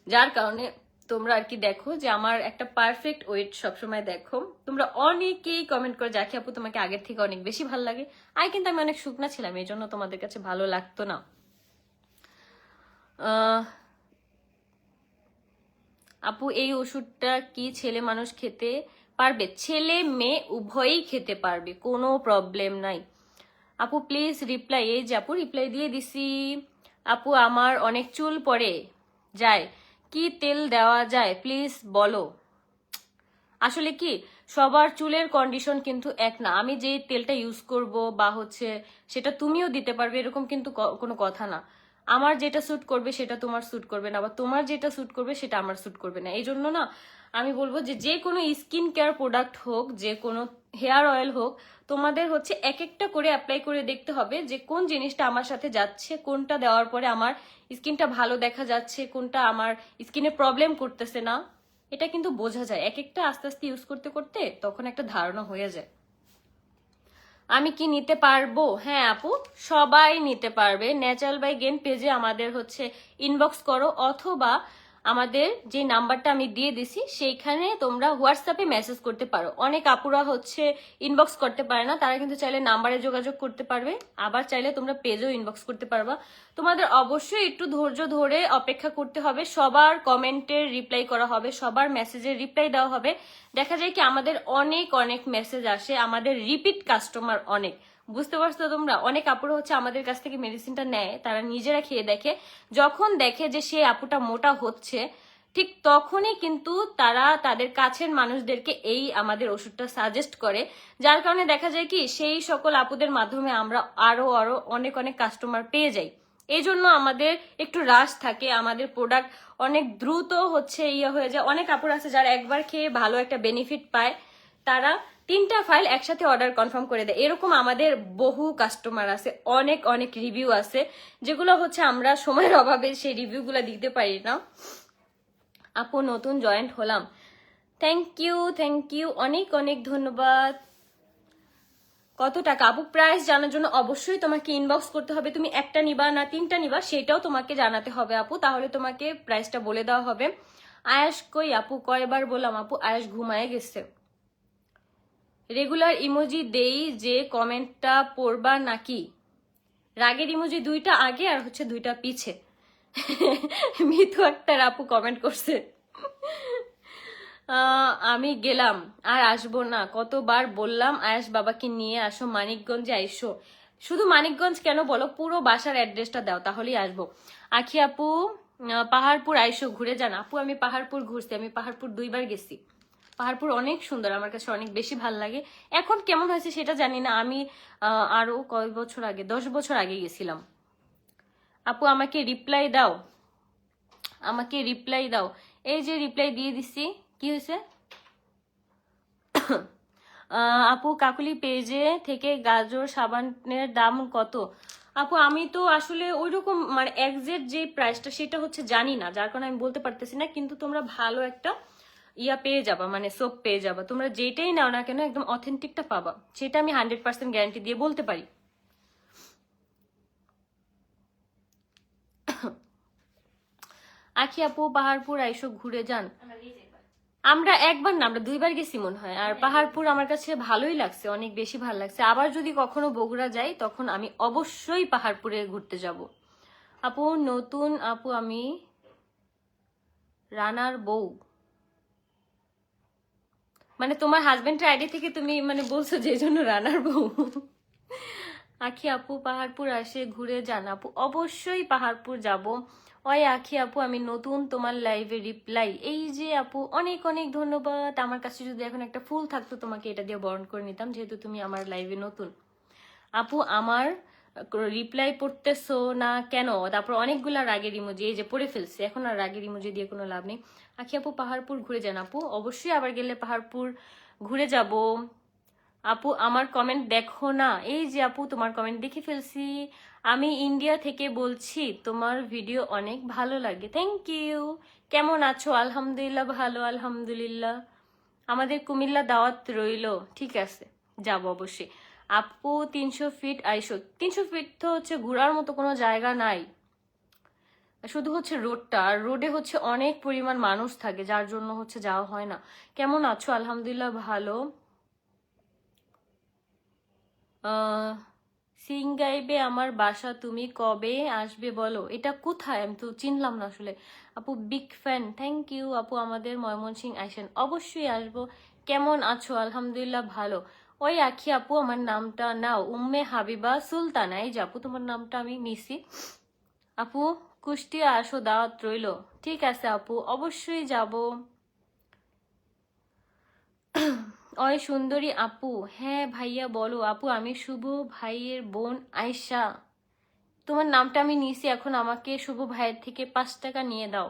যার কারণে তোমরা আর কি দেখো যে আমার একটা পারফেক্ট ওয়েট সবসময় দেখো। তোমরা অনেকেই কমেন্ট করে যাকে আপু তোমাকে আগের থেকে অনেক বেশি ভালো লাগে। কিন্তু আমি অনেক শুকনা ছিলাম, এই জন্য তোমাদের কাছে ভালো লাগতো না। আপু এই ওষুধটা কি ছেলে মানুষ খেতে পারবে? ছেলে মেয়ে উভয়ই খেতে পারবে, কোনো প্রবলেম নাই। আপু প্লিজ রিপ্লাই। এই যে আপু রিপ্লাই দিয়ে দিছি। আপু আমার অনেক চুল পড়ে যায়, কি তেল দেওয়া যায় প্লিজ বলো। আসলে কি সবার চুলের কন্ডিশন কিন্তু এক না। আমি যে তেলটা ইউজ করব বা হচ্ছে সেটা তুমিও দিতে পারবে এরকম কিন্তু কোনো কথা না। আমার যেটা স্যুট করবে সেটা তোমার স্যুট করবে না, বা তোমার যেটা স্যুট করবে সেটা আমার স্যুট করবে না। এই জন্য না আমি বলবো যে কোনো স্কিন কেয়ার প্রোডাক্ট হোক, যে কোনো হেয়ার অয়েল হোক, তোমাদের হচ্ছে এক একটা করে অ্যাপ্লাই করে দেখতে হবে যে কোন জিনিসটা আমার সাথে যাচ্ছে, কোনটা দেওয়ার পরে আমার স্কিনটা ভালো দেখা যাচ্ছে, কোনটা আমার স্কিনে প্রবলেম করতেছে না। এটা কিন্তু বোঝা যায় এক একটা আস্তে আস্তে ইউজ করতে করতে, তখন একটা ধারণা হয়ে যায়। আমি কি নিতে পারবো? হ্যাঁ আপু, সবাই নিতে পারবে। ন্যাচারাল বাই গেন পেজে আমাদের হচ্ছে ইনবক্স করো, অথবা আমাদের যে নাম্বারটা আমি দিয়ে দিছি সেইখানে তোমরা হোয়াটসঅ্যাপে মেসেজ করতে পারো। অনেক আপুরা হচ্ছে ইনবক্স করতে পারে না, তারা কিন্তু চাইলে নাম্বারে যোগাযোগ করতে পারবে, আবার চাইলে তোমরা পেজেও ইনবক্স করতে পারবা। তোমাদের অবশ্যই একটু ধৈর্য ধরে অপেক্ষা করতে হবে, সবার কমেন্টের রিপ্লাই করা হবে, সবার মেসেজের রিপ্লাই দেওয়া হবে। দেখা যায় কি আমাদের অনেক অনেক মেসেজ আসে, আমাদের রিপিট কাস্টমার অনেক, বুঝতে পারছো তোমরা? অনেক আপুরা হচ্ছে আমাদের কাছ থেকে মেডিসিনটা নেয়, তারা নিজেরা খেয়ে দেখে, যখন দেখে যে সে আপুটা মোটা হচ্ছে ঠিক তখনই কিন্তু তারা তাদের কাছের মানুষদেরকে এই আমাদের ওষুধটা সাজেস্ট করে, যার কারণে দেখা যায় কি সেই সকল আপুদের মাধ্যমে আমরা আরো আরো অনেক অনেক কাস্টমার পেয়ে যাই। এই জন্য আমাদের একটু রাশ থাকে, আমাদের প্রোডাক্ট অনেক দ্রুত হচ্ছে হয়ে যায়। অনেক কাপড় আছে যারা একবার খেয়ে ভালো একটা বেনিফিট পায়, তারা 3টা ফাইল একসাথে অর্ডার কনফার্ম করে দেয়। এরকম আমাদের বহু কাস্টমার আছে, অনেক অনেক রিভিউ আছে, যেগুলো হচ্ছে আমরা সময়ের অভাবে সেই রিভিউগুলো দিতে পারি না। আপু নতুন জয়েন্ট হলাম, থ্যাংক ইউ অনেক অনেক ধন্যবাদ। কত টাকা? আপু প্রাইস জানার জন্য অবশ্যই তোমাকে ইনবক্স করতে হবে। তুমি একটা নিবা না 3টা নিবা সেটাও তোমাকে জানাতে হবে আপু, তাহলে তোমাকে প্রাইসটা বলে দেওয়া হবে। আয়াস কই আপু? কয়বার বললাম আপু, আয়াস ঘুমায় গেছে। রেগুলার ইমোজি দেই যে কমেন্টটা পড়বা নাকি? রাগের ইমোজি 2টা আগে আর হচ্ছে 2টা পিছে। মিথু একটা আপু কমেন্ট করছে, আমি গেলাম আর আসবো না, কতবার বললাম আয়াস বাবাকে নিয়ে আসো, মানিকগঞ্জে আইসো। শুধু মানিকগঞ্জ কেন বলো, পুরো বাসার অ্যাড্রেসটা দাও তাহলেই আসবো। আখি আপু পাহাড়পুর আইসো, ঘুরে যান। আপু আমি পাহাড়পুর ঘুরছি, আমি পাহাড়পুর 2বার গেছি। পাহাড়পুর অনেক সুন্দর, আমার কাছে অনেক বেশি ভালো লাগে। এখন কেমন হয়েছে সেটা জানি না, আমি আরো কয় বছর আগে, 10 বছর আগে গেছিলাম। আপু আমাকে রিপ্লাই দাও, আমাকে রিপ্লাই দাও। এই যে রিপ্লাই দিয়ে দিছি, কি হয়েছে? আপু কাকুলি পেজে থেকে গাজর সাবানের দাম কত? আপু আমি তো আসলে ওইরকম মানে একজ্যাক্ট যে প্রাইসটা সেটা হচ্ছে জানি না, যার কারণে আমি বলতে পারতেছি না। কিন্তু তোমরা ভালো একটা ইয়া পেয়ে যাবা, মানে সোপ পেয়ে যাবা। তোমরা যেটাই নাও না কেন একদম অথেন্টিকটা পাবা, সেটা আমি 100% গ্যারান্টি দিয়ে বলতে পারি। আখি আপু পাহাড়পুর আইসো, ঘুরে যান। আমরা একবার না, আমরা 2বার গেছি মনে হয়। আর পাহাড়পুর আমার কাছে ভালোই লাগছে, অনেক বেশি ভালো লাগছে। আবার যদি কখনো বগুড়া যাই তখন আমি অবশ্যই পাহাড়পুরে ঘুরতে যাব। আপু নতুন আপু আমি রানার বউ, মানে তোমার হাজবেন্ডের আইডি থেকে তুমি মানে বলছো যে জন্য রানার বউ। আখি আপু পাহাড়পুর আসে, ঘুরে যান। আপু অবশ্যই পাহাড়পুর যাব। ওই আখি আপু আমি নতুন, তোমার লাইভে রিপ্লাই। এই যে আপু অনেক অনেক ধন্যবাদ। আমার কাছে যদি এখন একটা ফুল থাকতো তোমাকে এটা দিয়ে বরণ করে নিতাম, যেহেতু তুমি আমার লাইভে নতুন। আপু আমার রিপ্লাই পড়তেছো না কেন? তারপর অনেকগুলা রাগের ইমোজি, এই যে পড়ে ফেলছে, এখন আর রাগের ইমোজি দিয়ে কোনো লাভ নেই। আখি আপু পাহাড়পুর ঘুরে যান। আপু অবশ্যই আবার গেলে পাহাড়পুর ঘুরে যাব। আপু আমার কমেন্ট দেখো না? এই যে আপু তোমার কমেন্ট দেখে ফেলছি। আমি ইন্ডিয়া থেকে বলছি, তোমার ভিডিও অনেক ভালো লাগে। Thank you. কেমন আছো? আলহামদুলিল্লাহ ভালো, আলহামদুলিল্লাহ। আমাদের কুমিল্লা দাওয়াত রইলো, ঠিক আছে যাব অবশ্যই। আপু 300 ফিট আইসো। 300 ফিট তো হচ্ছে ঘোরার মতো কোনো জায়গা নাই, শুধু হচ্ছে রোডটা, আর রোডে হচ্ছে অনেক পরিমাণ মানুষ থাকে, যার জন্য হচ্ছে যাওয়া হয় না। কেমন আছো? আলহামদুলিল্লাহ ভালো। সিংগাইবে আমার বাসা, তুমি কবে আসবে বলো? এটা কোথায়? আমি তো চিনলাম না আসলে। আপু বিগ ফ্যান, থ্যাংক ইউ। আপু আমাদের ময়মনসিং আইসেন, অবশ্যই আসবো। কেমন আছো? আলহামদুলিল্লাহ ভালো। ওই আখি আপু আমার নামটা নাও, উম্মে হাবিবা সুলতানা। এই যে আপু তোমার নামটা আমি নিছি। আপু কুষ্টিয়া আসো, দাওয়াত রইলো। ঠিক আছে আপু, অবশ্যই যাব। ওই সুন্দরী আপু, হ্যাঁ ভাইয়া বলো। আপু আমি শুভ ভাইয়ের বোন আয়শা, তোমার নামটা আমি নিয়েছি, এখন আমাকে শুভ ভাইয়ের থেকে 5 টাকা নিয়ে দাও।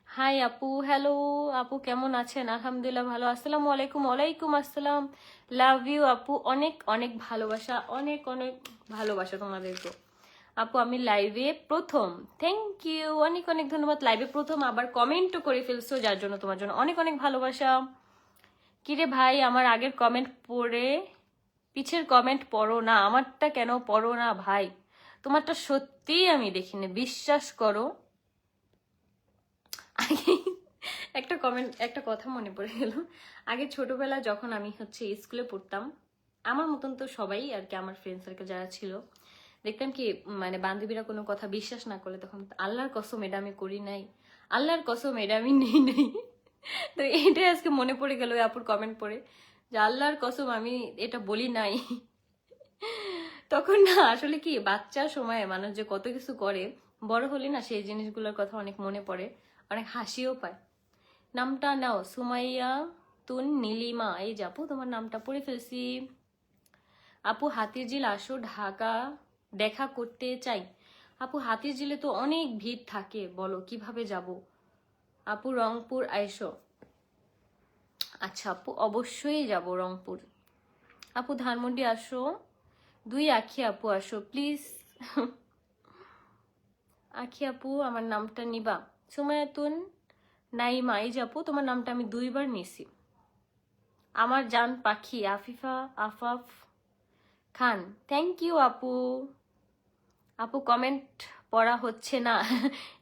হাই আপু, হ্যালো আপু কেমন আছেন? আলহামদুলিল্লাহ ভালো। আসসালামু আলাইকুম। ওয়ালাইকুম আসসালাম। লাভ ইউ আপু, অনেক অনেক ভালোবাসা, অনেক অনেক ভালোবাসা তোমাদেরকে। আপু আমি লাইভে প্রথম, থ্যাংক ইউ, অনেক অনেক ধন্যবাদ। লাইভে প্রথম, আবার কমেন্টও করে ফেলছো, যার জন্য তোমার জন্য অনেক অনেক ভালোবাসা। কিরে ভাই আমার আগের কমেন্ট পড়ে পিছের কমেন্ট পড়ো না, আমারটা কেন পড়ো না ভাই? তোমারটা সত্যিই আমি দেখিনি, বিশ্বাস করো। আগে একটা কমেন্ট, একটা কথা মনে পড়ে গেল। আগে ছোটবেলা যখন আমি হচ্ছে স্কুলে পড়তাম, আমার মতন তো সবাই আর কি, আমার ফ্রেন্ড সার্কেল যারা ছিল, দেখতাম কি মানে বান্ধবীরা কোনো কথা বিশ্বাস না করলে তখন আল্লাহর কসম এটা আমি করি নাই, আল্লাহর কসম এটা আমি নেই নাই। তো এটাই আজকে মনে পড়ে গেল ওই আপুর কমেন্ট পড়ে, যে আল্লাহর কসম আমি এটা বলি নাই। তখন না আসলে কি বাচ্চার সময়ে মানুষ যে কত কিছু করে, বড় হলে না সেই জিনিসগুলোর কথা অনেক মনে পড়ে, অনেক হাসিও পায়। নামটা নাও, সুমাইয়া তুন নীলিমা। এই যে আপু তোমার নামটা পড়ে ফেলছি। আপু হাতিরঝিল আসো, ঢাকা দেখা করতে চাই। আপু হাতিরঝিলে তো অনেক ভিড় থাকে, বলো কিভাবে যাব? আপু রংপুর আইসো। আচ্ছা আপু অবশ্যই যাব রংপুর। আপু ধানমন্ডি আসো। 2 আখি আপু আসো প্লিজ। আখি আপু আমার নামটা নিবা। সুমায়াতুন নাইমা, এই যে আপু তোমার নামটা আমি 2বার নিছি। আমার জান পাখি আফিফা আফাফ খান, থ্যাংক ইউ আপু। আপু কমেন্ট পড়া হচ্ছে না।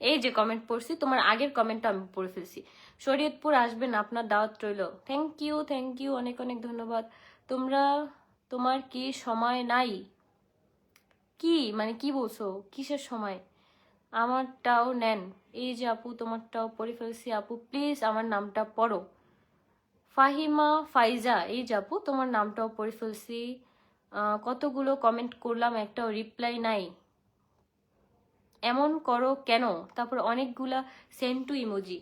এই যে কমেন্ট পড়ছি, তোমার আগের কমেন্টটা আমি পড়ে ফেলছি। শরীয়তপুর আসবেন, আপনার দাওয়াত রইল। থ্যাংক ইউ, থ্যাংক ইউ, অনেক অনেক ধন্যবাদ। তোমার কি সময় নাই? কি মানে কি বলছো, কিসের সময়? আমারটাও নেন। এই যে আপু তোমারটাও পড়ে ফেলছি। আপু প্লিজ আমার নামটা পড়ো। ফাহিমা ফাইজা, এই যে আপু তোমার নামটাও পড়ে ফেলছি। কতগুলো কমেন্ট করলাম, একটাও রিপ্লাই নাই, এমন করো কেন? তারপর অনেকগুলা সেন্ড টু ইমোজি।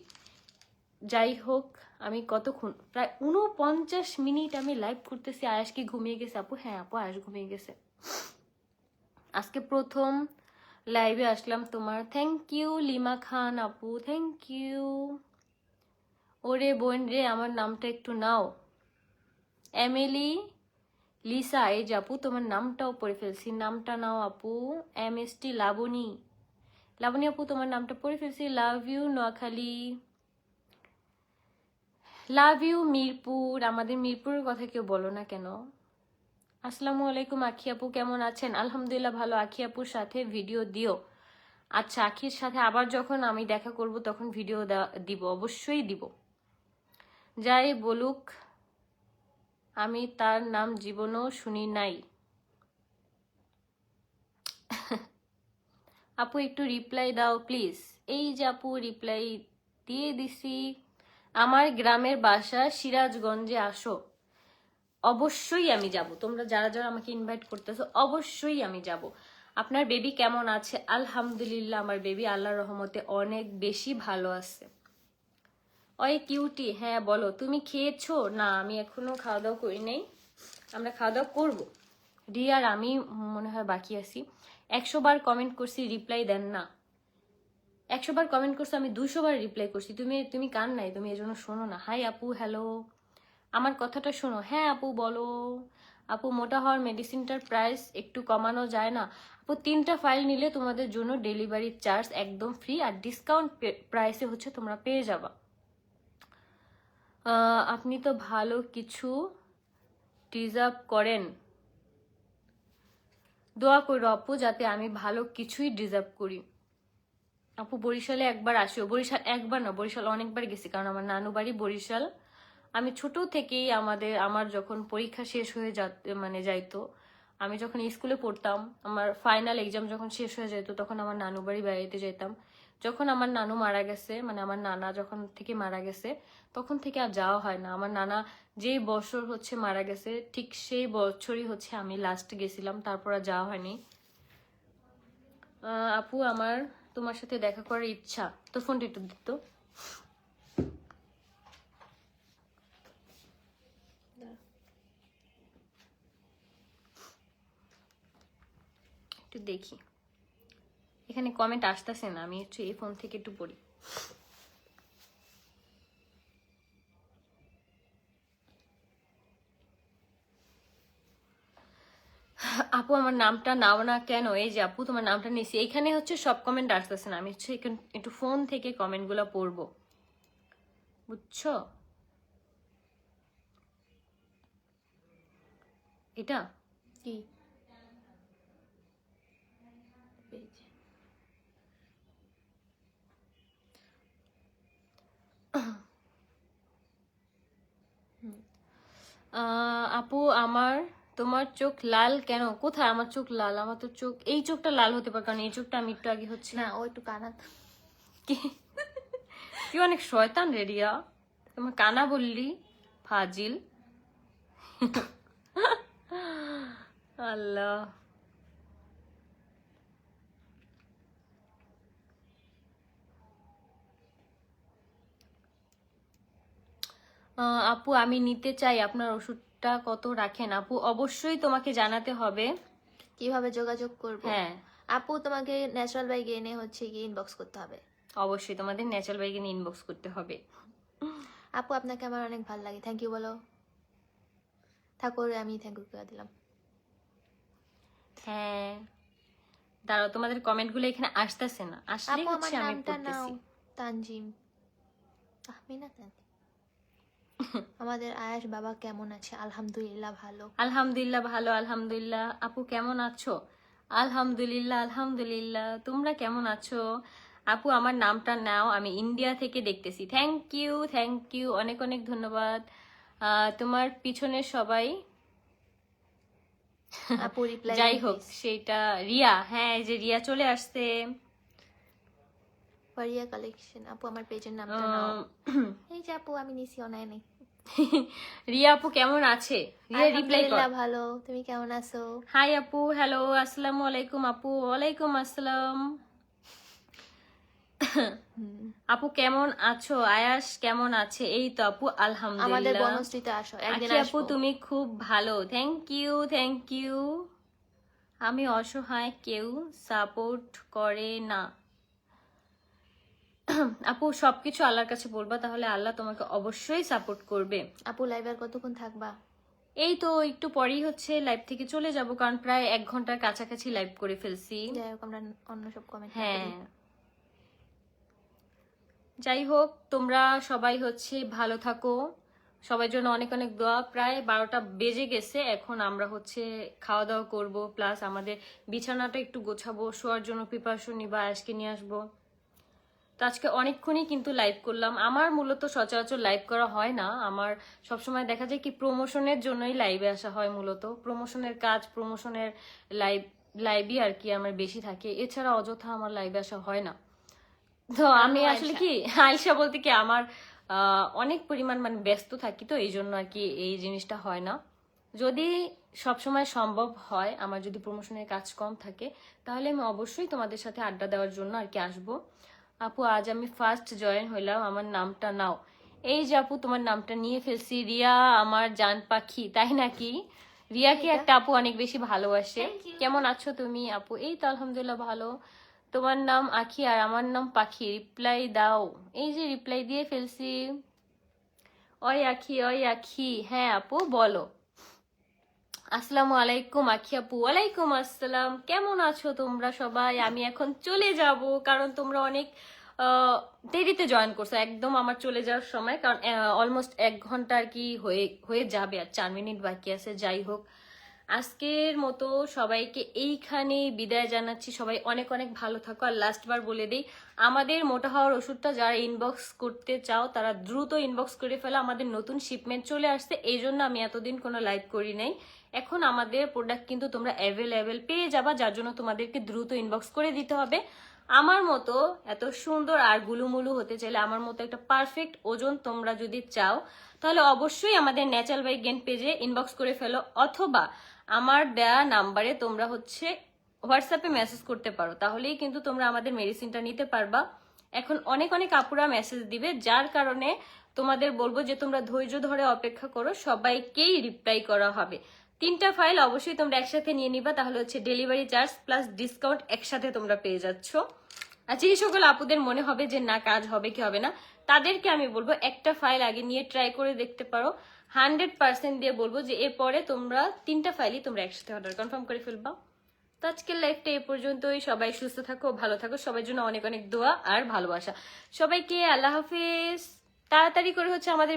যাই হোক, আমি কতক্ষণ, প্রায় 49 মিনিট আমি লাইভ করতেছি। আয়াস কি ঘুমিয়ে গেছে আপু? হ্যাঁ আপু, আয়াস ঘুমিয়ে গেছে। আজকে প্রথম লাইভে আসলাম তোমার। থ্যাংক ইউ লিমা খান আপু, থ্যাংক ইউ। ওরে বোন রে, আমার নামটা একটু নাও। এমিলি লিসা, এই যে আপু তোমার নামটাও পড়ে ফেলছি, নামটা নাও আপু। MST লাবণী, লাবণী আপু তোমার নামটা পড়ে ফেলছি। Love you Noakhali, love you Mirpur. আমাদের মিরপুরের কথা কেউ বলো না কেন? আসসালামু আলাইকুম আখি আপু, কেমন আছেন? আলহামদুলিল্লাহ ভালো। আখি আপুর সাথে ভিডিও দিও। আচ্ছা, আখির সাথে আবার যখন আমি দেখা করব তখন ভিডিও দিব, অবশ্যই দিব। যাই বলুক, আমি তার নাম জীবনেও শুনি নাই। আপু একটু রিপ্লাই দাও প্লিজ। এই যে আপু রিপ্লাই দিয়ে দিছি। আমার গ্রামের বাসা সিরাজগঞ্জে, আসো। অবশ্যই আমি যাব। তোমরা যারা যারা আমাকে ইনভাইট করতেছো, অবশ্যই আমি যাব। আপনার বেবি কেমন আছে? আলহামদুলিল্লাহ, আমার বেবি আল্লাহর রহমতে অনেক বেশি ভালো আছে। ওই কিউটি, হ্যাঁ বলো, তুমি খেয়েছো? না, আমি এখনো খাওয়া দাওয়া করি নাই, আমরা খাওয়া দাওয়া করবো। রিয়ার আমি মনে হয় বাকি আছি। 100 বার কমেন্ট করছি, রিপ্লাই দেন না। 100 বার কমেন্ট করছি, আমি 200 বার রিপ্লাই করছি। তুমি কান নাই, তুমি এজন্য শোনো না। হাই আপু, হ্যালো, আমার কথাটা শোনো। হ্যাঁ আপু বলো। আপু মোটা হওয়ার মেডিসিনটার প্রাইস একটু কমানো যায় না? আপু 3টা ফাইল নিলে তোমাদের জন্য ডেলিভারি চার্জ একদম ফ্রি, আর ডিসকাউন্ট প্রাইসে হচ্ছে তোমরা পেয়ে যাবা। আপনি তো ভালো কিছু ডিজার্ভ করেন। দোয়া করো আপু যাতে আমি ভালো কিছুই ডিজার্ভ করি। আপু বরিশালে একবার আসিও। বরিশাল একবার না, বরিশাল অনেকবার গেছি, কারণ আমার নানু বাড়ি বরিশাল। আমি ছোট থেকেই আমার যখন পরীক্ষা শেষ হয়ে যাইতো, আমি যখন স্কুলে পড়তাম, আমার ফাইনাল এক্সাম যখন শেষ হয়ে যেত, তখন আমার নানু বাড়ি বেড়াইতে যেতাম। যখন আমার নানু মারা গেছে, মানে আমার নানা যখন থেকে মারা গেছে, তখন থেকে আর যাওয়া হয় না। আমার নানা যেই বছর হচ্ছে মারা গেছে, ঠিক সেই বছরই হচ্ছে আমি লাস্ট গেছিলাম, তারপর আর যাওয়া হয়নি। আপু আমার তোমার সাথে দেখা করার ইচ্ছা। তোর ফোনটা একটু দিত। একটু দেখি, এখানে কমেন্ট আসতেছে না, আমি হচ্ছে এই ফোন থেকে একটু পড়ি। আপু আমার নামটা নাও না কেন? এই যে আপু তোমার নামটা নিয়েছি, এখানে হচ্ছে সব কমেন্ট আসতেছে না, আমি হচ্ছে একটু ফোন থেকে কমেন্ট গুলা পড়বো, বুঝছো? এটা কি আপু আমার তোমার চোখ লাল কেন? কোথায় আমার চোখ লাল? আমার তো চোখ, এই চোখটা লাল হতে পারে, কারণ এই চোখটা আমি একটু আগে হচ্ছে না, ও একটু কানা। কি, তুই অনেক শয়তান রে রিয়া, তোমার কানা বললি, ফাজিল। আল্লাহ। আপু আমি নিতে চাই, আপনার ওষুধটা কত রাখেন? আপু অবশ্যই তোমাকে জানাতে হবে। কিভাবে যোগাযোগ করব? হ্যাঁ আপু তোমাকে ন্যাচারাল বাই গেনে হচ্ছে গিয়ে ইনবক্স করতে হবে। অবশ্যই তোমাদের ন্যাচারাল বাইকে ইনবক্স করতে হবে। আপু আপনাকে আমার অনেক ভালো লাগে, থ্যাংক ইউ বলো। ঠাকুর আমি থ্যাংক ইউ করে দিলাম। হ্যাঁ দাঁড়াও, তোমাদের কমেন্ট গুলো এখানে আসতেছে না, আসলে আপু আমার হচ্ছে আমি নামটা নাও। পড়তেছি। তানজিম আহমিনা তানজিম। আমাদের আয়াস বাবা কেমন আছে? আলহামদুলিল্লাহ ভালো। আলহামদুলিল্লাহ ভালো, আলহামদুলিল্লাহ। আপু কেমন আছো? আলহামদুলিল্লাহ, আলহামদুলিল্লাহ। তোমরা কেমন আছো? আপু আমার নামটা নাও, আমি ইন্ডিয়া থেকে দেখতেছি। থ্যাংক ইউ, থ্যাংক ইউ, অনেক অনেক ধন্যবাদ। তোমার পিছনে সবাই, আপু রিপ্লাই যাই হোক সেটা রিয়া। হ্যাঁ এই যে রিয়া চলে আসছে। ফারিয়া কালেকশন। আপু আমার পেজের নামটা নাও। এই যে আপু আমি নিছি অনলাইনে। রিয়া আপু কেমন আছে? রিয়া রিপ্লাই কর। আলহামদুলিল্লাহ ভালো, তুমি কেমন আছো? হাই আপু, হ্যালো, আসসালামু আলাইকুম আপু। ওয়ালাইকুম আসসালাম। আপু কেমন আছো? আয়াস কেমন আছে? এই তো আপু আমাদের আলহামদুলিল্লাহ। বনশ্রীতে আসো, একদিন আখি আপু আসবো। তুমি খুব ভালো, থ্যাংক ইউ থ্যাংক ইউ। আমি অসহায়, কেউ সাপোর্ট করে না। আপু সবকিছু আল্লাহর কাছে বলবা, তাহলে আল্লাহ তোমাকে অবশ্যই সাপোর্ট করবে। আপু লাইভে আর কতক্ষণ থাকবা? এই তো একটু পরেই হচ্ছে লাইভ থেকে চলে যাব, কারণ প্রায় 1 ঘন্টার কাছাকাছি লাইভ করে ফেলছি। যাই হোক, আমরা অন্য সব কমেন্ট হ্যাঁ, যাই হোক তোমরা সবাই হচ্ছে ভালো থাকো, সবার জন্য অনেক অনেক দোয়া। প্রায় 12টা বেজে গেছে, এখন আমরা হচ্ছে খাওয়া দাওয়া করব, প্লাস আমাদের বিছানাটা একটু গোছাবো, শোয়ার জন্য প্রিপারেশন নিবা, আজকে নিয়ে আসবো। তো আজকে অনেকক্ষণই কিন্তু লাইভ করলাম। আমার মূলত সচরাচর লাইভ করা হয় না, আমার সবসময় দেখা যায় কি প্রমোশনের জন্যই লাইভে আসা হয়, মূলত প্রমোশনের কাজ, প্রমোশনের লাইভই আর কি আমার বেশি থাকে, এছাড়া অযথা আমার লাইভে আসা হয় না। তো আমি আসলে কি আয়শা বলতে কি আমার অনেক পরিমাণ মানে ব্যস্ত থাকি, তো এই জন্য আর কি এই জিনিসটা হয় না। যদি সবসময় সম্ভব হয়, আমার যদি প্রমোশনের কাজ কম থাকে, তাহলে আমি অবশ্যই তোমাদের সাথে আড্ডা দেওয়ার জন্য আর কি আসবো। আপু আজ আমি ফার্স্ট জয়েন হইলাম, আমার নামটা নাও। এই যে আপু তোমার নামটা নিয়ে ফেলছি, রিয়া আমার জান পাখি, তাই নাকি? রিয়াকে একটা আপু অনেক বেশি ভালোবাসে। কেমন আছো তুমি আপু? এই তো আলহামদুলিল্লাহ ভালো। তোমার নাম আখি আর আমার নাম পাখি, রিপ্লাই দাও। এই যে রিপ্লাই দিয়ে ফেলছি। ওই আখি, ওই আখি, হ্যাঁ আপু বলো। আসসালামু আলাইকুম আখি আপু। ওয়ালাইকুম আসসালাম। কেমন আছো তোমরা সবাই? আমি এখন চলে যাব, কারণ তোমরা অনেক দেরিতে জয়েন করছো একদম আমার চলে যাওয়ার সময়, কারণ অলমোস্ট 1 ঘন্টা আর কি হয়ে যাবে, আর 4 মিনিট বাকি আছে। যাই হোক, আজকের মতো সবাইকে এইখানে বিদায় জানাচ্ছি। সবাই অনেক অনেক ভালো থাকো। আর লাস্ট বার বলে দিই, আমাদের মোটা হওয়ার ওষুধটা যারা ইনবক্স করতে চাও তারা দ্রুত ইনবক্স করে ফেলো, আমাদের নতুন শিপমেন্ট চলে আসছে, এই জন্য আমি এতদিন কোনো লাইভ করি নাই। এখন আমাদের প্রোডাক্ট কিন্তু তোমরা অ্যাভেলেবেল পেয়ে যাবা, যার জন্য তোমাদেরকে দ্রুত ইনবক্স করে দিতে হবে। আমার মতো এত সুন্দর আর গুলুমুলু হতে চাইলে, আমার মতো একটা পারফেক্ট ওজন তোমরা যদি চাও, তাহলে অবশ্যই আমাদের ন্যাচারাল বাই গেন পেজে ইনবক্স করে ফেলো, অথবা আমার দেয়া নাম্বারে তোমরা হচ্ছে হোয়াটসঅ্যাপে মেসেজ করতে পারো, তাহলেই কিন্তু তোমরা আমাদের মেডিসিনটা নিতে পারবা। এখন অনেক অনেক আপুরা মেসেজ দিবে, যার কারণে তোমাদের বলবো যে তোমরা ধৈর্য ধরে অপেক্ষা করো, সবাইকেই রিপ্লাই করা হবে। 3টা ফাইল অবশ্যই তোমরা একসাথে নিয়ে নিবা, তাহলে হচ্ছে ডেলিভারি চার্জ প্লাস ডিসকাউন্ট একসাথে তোমরা পেয়ে যাচ্ছ। আচ্ছা, এই সকল আপুদের মনে হবে যে না কাজ হবে কি হবে না, তাদেরকে আমি বলবো একটা ফাইল আগে নিয়ে ট্রাই করে দেখতে পারো। 100% দিয়ে বলবো যে এরপরে তোমরা 3টা ফাইলই তোমরা একসাথে অর্ডার কনফার্ম করে ফেলবা। তো আজকের লাইফটা এ পর্যন্তই। সবাই সুস্থ থাকো, ভালো থাকো, সবার জন্য অনেক অনেক দোয়া আর ভালোবাসা। সবাইকে আল্লাহ হাফিজ। তাড়াতাড়ি করে হচ্ছে আমাদের